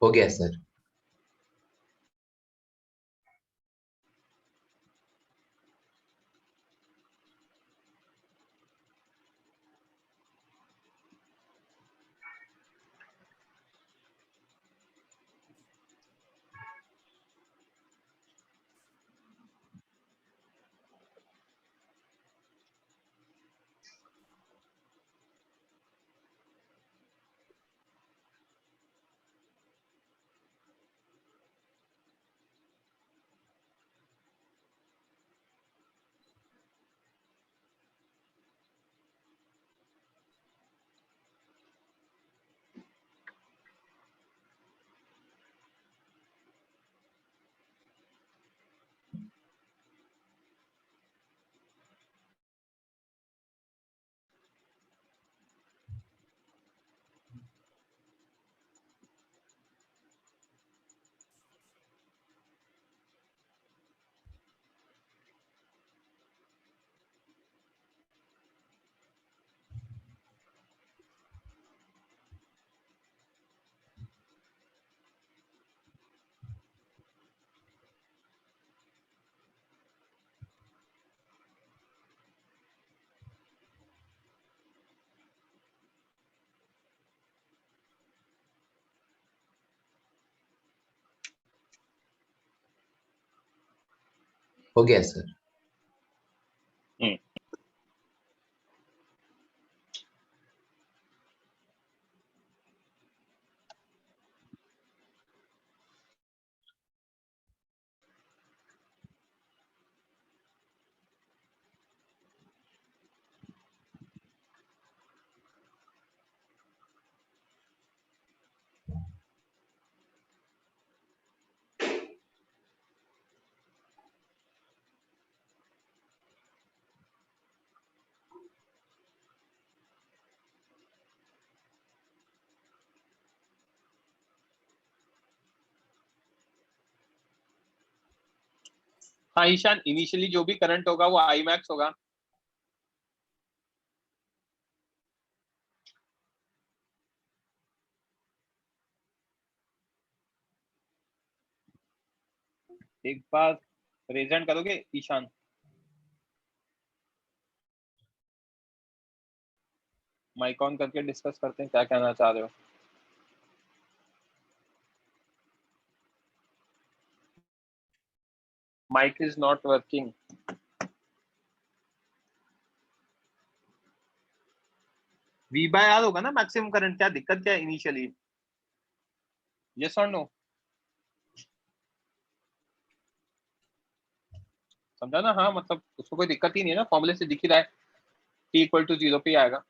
हो गया सर। हो गया सर। हम्म। हाँ ईशान, इनिशियली जो भी करंट होगा वो आई मैक्स होगा। एक बार प्रेजेंट करोगे ईशान? माइक ऑन करके डिस्कस करते हैं, क्या कहना चाह रहे हो? Mic is not working. V by r होगा ना मैक्सिमम करंट, क्या दिक्कत क्या है इनिशियली? यस और नो? समझा ना? हाँ मतलब उसको कोई दिक्कत ही नहीं है ना, फॉर्मूले से दिख ही रहा है, टी इक्वल टू 0 पे आएगा।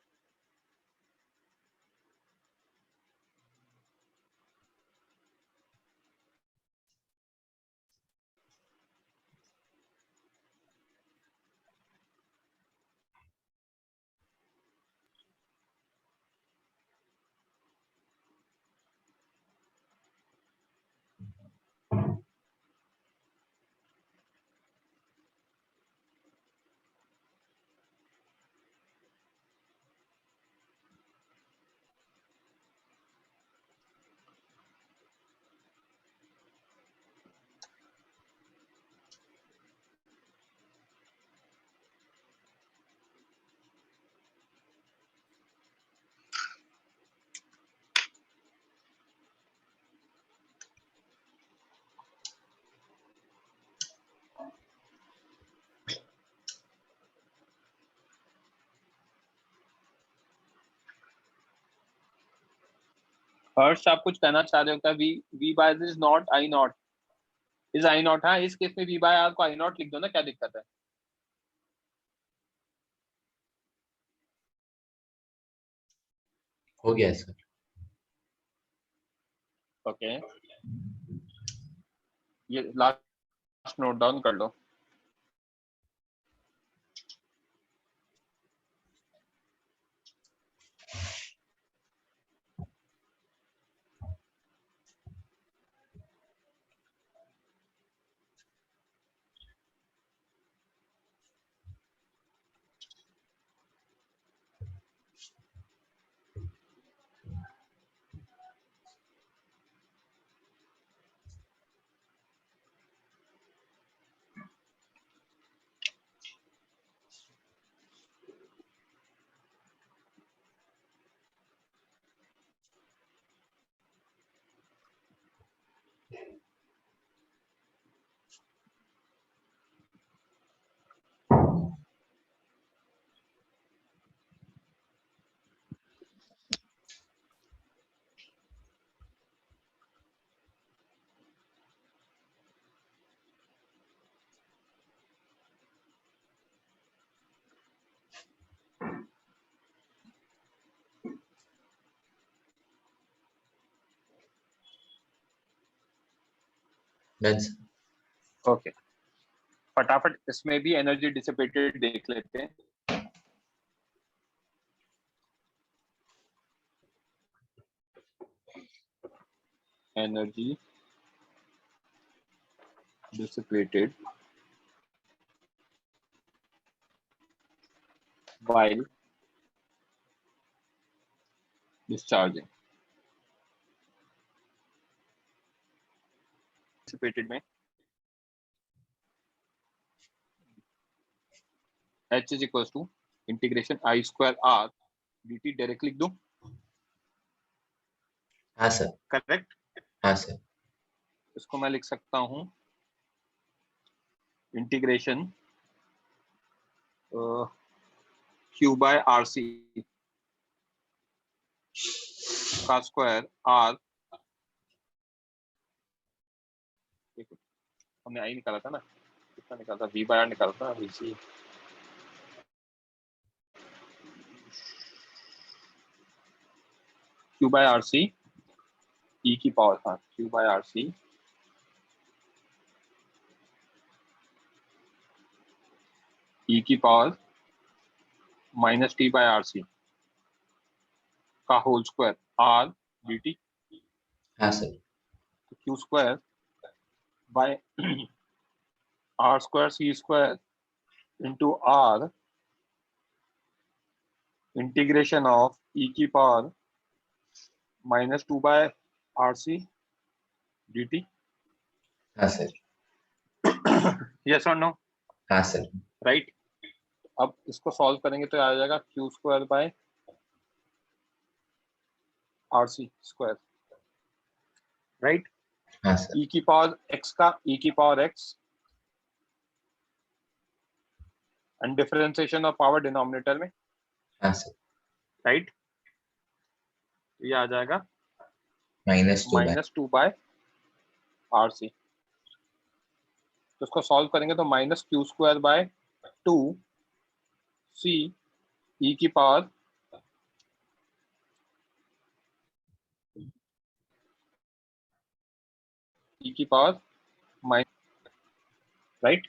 हर्ष आप कुछ कहना चाह रहे हो क्या? V v by is not I nought, is I nought. हाँ इस केस में वी बाय आर को आई नॉट लिख दो ना, क्या दिक्कत है? हो गया सर। ओके, ये लास्ट नोट डाउन कर लो। Done sir. ओके, फटाफट इसमें भी एनर्जी डिसिपेटेड देख लेते हैं। Energy dissipated while discharging. Dissipated में H is equals to integration I square R dt direct लिख दूं? हाँ सर। करेक्ट। हाँ सर। इसको मैं लिख सकता हूं इंटीग्रेशन Q by RC का स्क्वायर R, हमने आई निकाला था ना, कितना निकाला था? V by R निकाला था, VC Q by RC e की पावर था, Q by RC e की power minus T by R C का whole square R D T. हाँ sir. Q square by R square C square into R integration of E की power minus two by R C D T. हाँ sir. Yes और no? हाँ sir. Right. अब इसको solve करेंगे तो आ जाएगा Q square by are C square, right. हाँ सर। ई की पावर एक्स का ई की power x and differentiation of power denominator में, हाँ सर। राइट। ये आ जाएगा -2 टू बाय आर सी। तो इसको सॉल्व करेंगे तो minus Q square by two C E की पावर माइनस, राइट।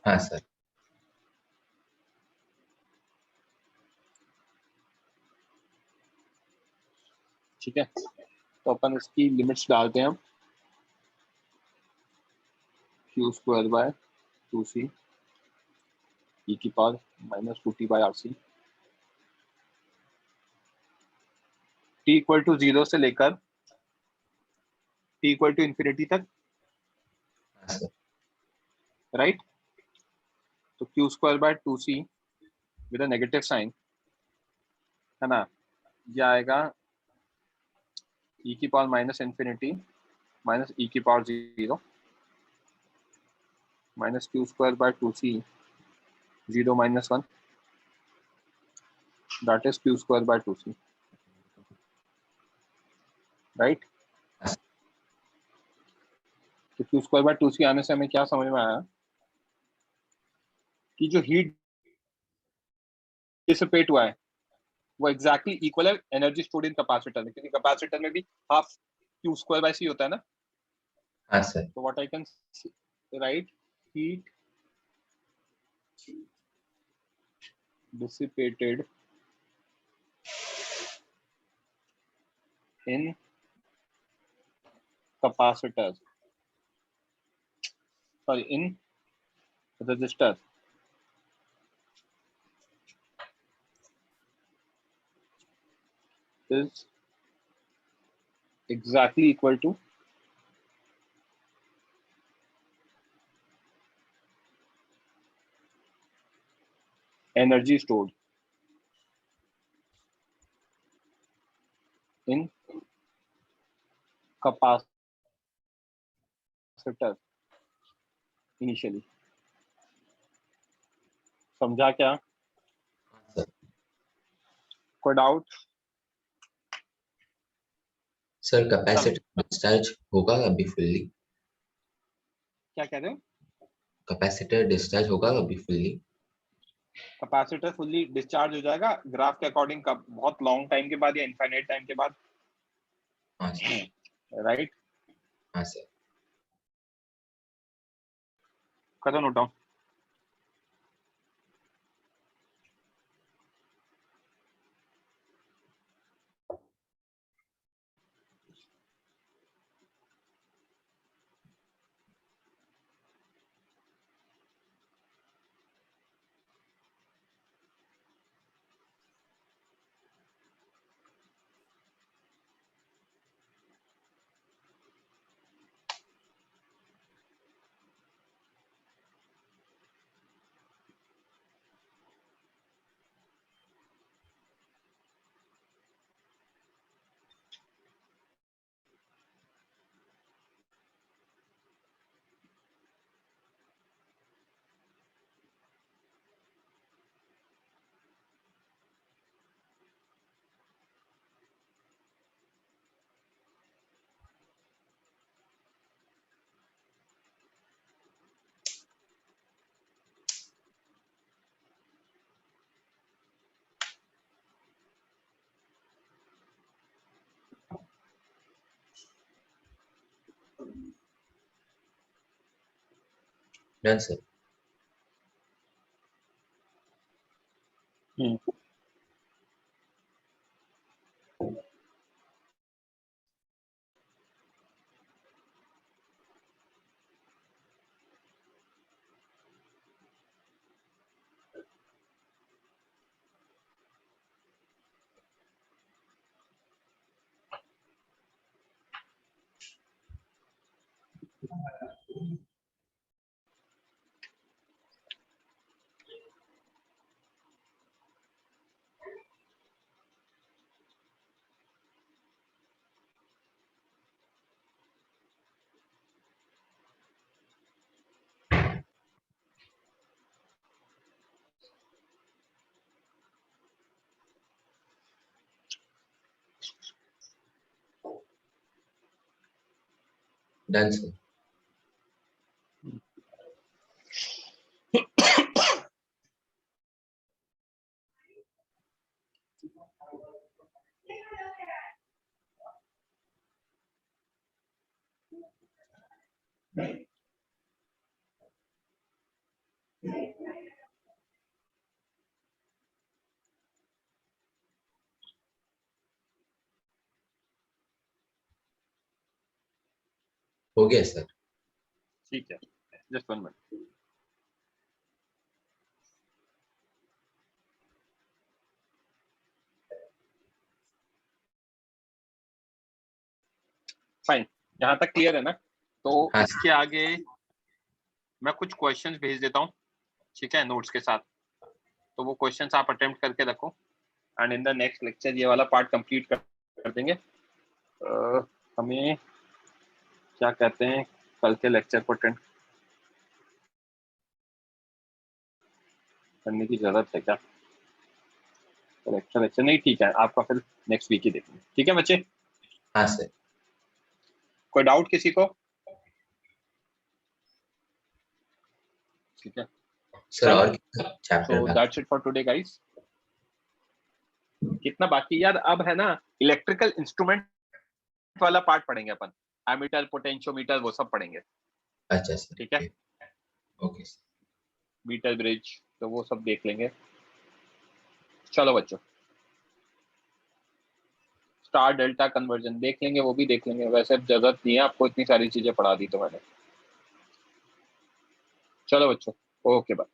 हाँ सर। ठीक है, तो अपन इसकी लिमिट्स डालते हैं हम। Q square by two C E की power minus two T by R C T equal to 0 से लेकर टी इक्वल टू इन्फिनिटी तक, हाँ सर। राइट। तो Q square by two C with a negative sign, है ना, ये आएगा ई की power minus infinity minus e की power 0 minus Q square by two c 0 minus 1, that is q square by 2c, right. तो q square by 2c आने से हमें क्या समझ में आया कि जो हीट डिसिपेट हुआ है वो एग्जैक्टली इक्वल है एनर्जी स्टोर्ड इन कैपेसिटर में, क्योंकि कैपेसिटर में भी half q square by c होता है ना। हाँ सर। तो what I can write, heat dissipated in capacitors, sorry, in resistor is exactly equal to energy stored in capacitor initially। समझा क्या? हाँ सर। कोई डाउट? सर कैपेसिटर डिस्चार्ज होगा अभी फुल्ली? क्या कह रहे हो? कैपेसिटर डिस्चार्ज होगा अभी फुल्ली? कैपेसिटर फुल्ली डिस्चार्ज हो जाएगा ग्राफ के अकॉर्डिंग कब, बहुत लॉन्ग टाइम के बाद या इनफाइनाइट टाइम के बाद, हाँ सर। राइट। हाँ सर। करो note down. Done sir. Done sir. हो गया सर। ठीक है, जस्ट 1 मिनट। फाइन, यहाँ तक क्लियर है ना? तो हाँ इसके आगे मैं कुछ क्वेश्चंस भेज देता हूँ, ठीक है, नोट्स के साथ। तो वो क्वेश्चंस आप अटेम्प्ट करके रखो, and in the next lecture ये वाला पार्ट कंप्लीट कर देंगे। हमें क्या कहते हैं, कल के लेक्चर को अटेंड करने की जरूरत है क्या? लेक्चर नहीं, ठीक है, आपका फिर नेक्स्ट वीक ही देखेंगे। ठीक है बच्चे? हाँ सर। कोई डाउट किसी को? ठीक है सर चलो, और चैप्टर सो बाकी? That's it for today guys. कितना बाकी यार? अब है ना इलेक्ट्रिकल इंस्ट्रूमेंट वाला पार्ट पढ़ेंगे अपन, एमीटर, पोटेंशियोमीटर, वो सब पढ़ेंगे। अच्छा सर। ठीक है, ओके सर। मीटर ब्रिज, तो वो सब देख लेंगे। चलो बच्चों, स्टार डेल्टा कन्वर्जन देख लेंगे, वो भी देख लेंगे। वैसे जरूरत नहीं है आपको, इतनी सारी चीजें पढ़ा दी तो मैंने। चलो बच्चों, ओके बाय।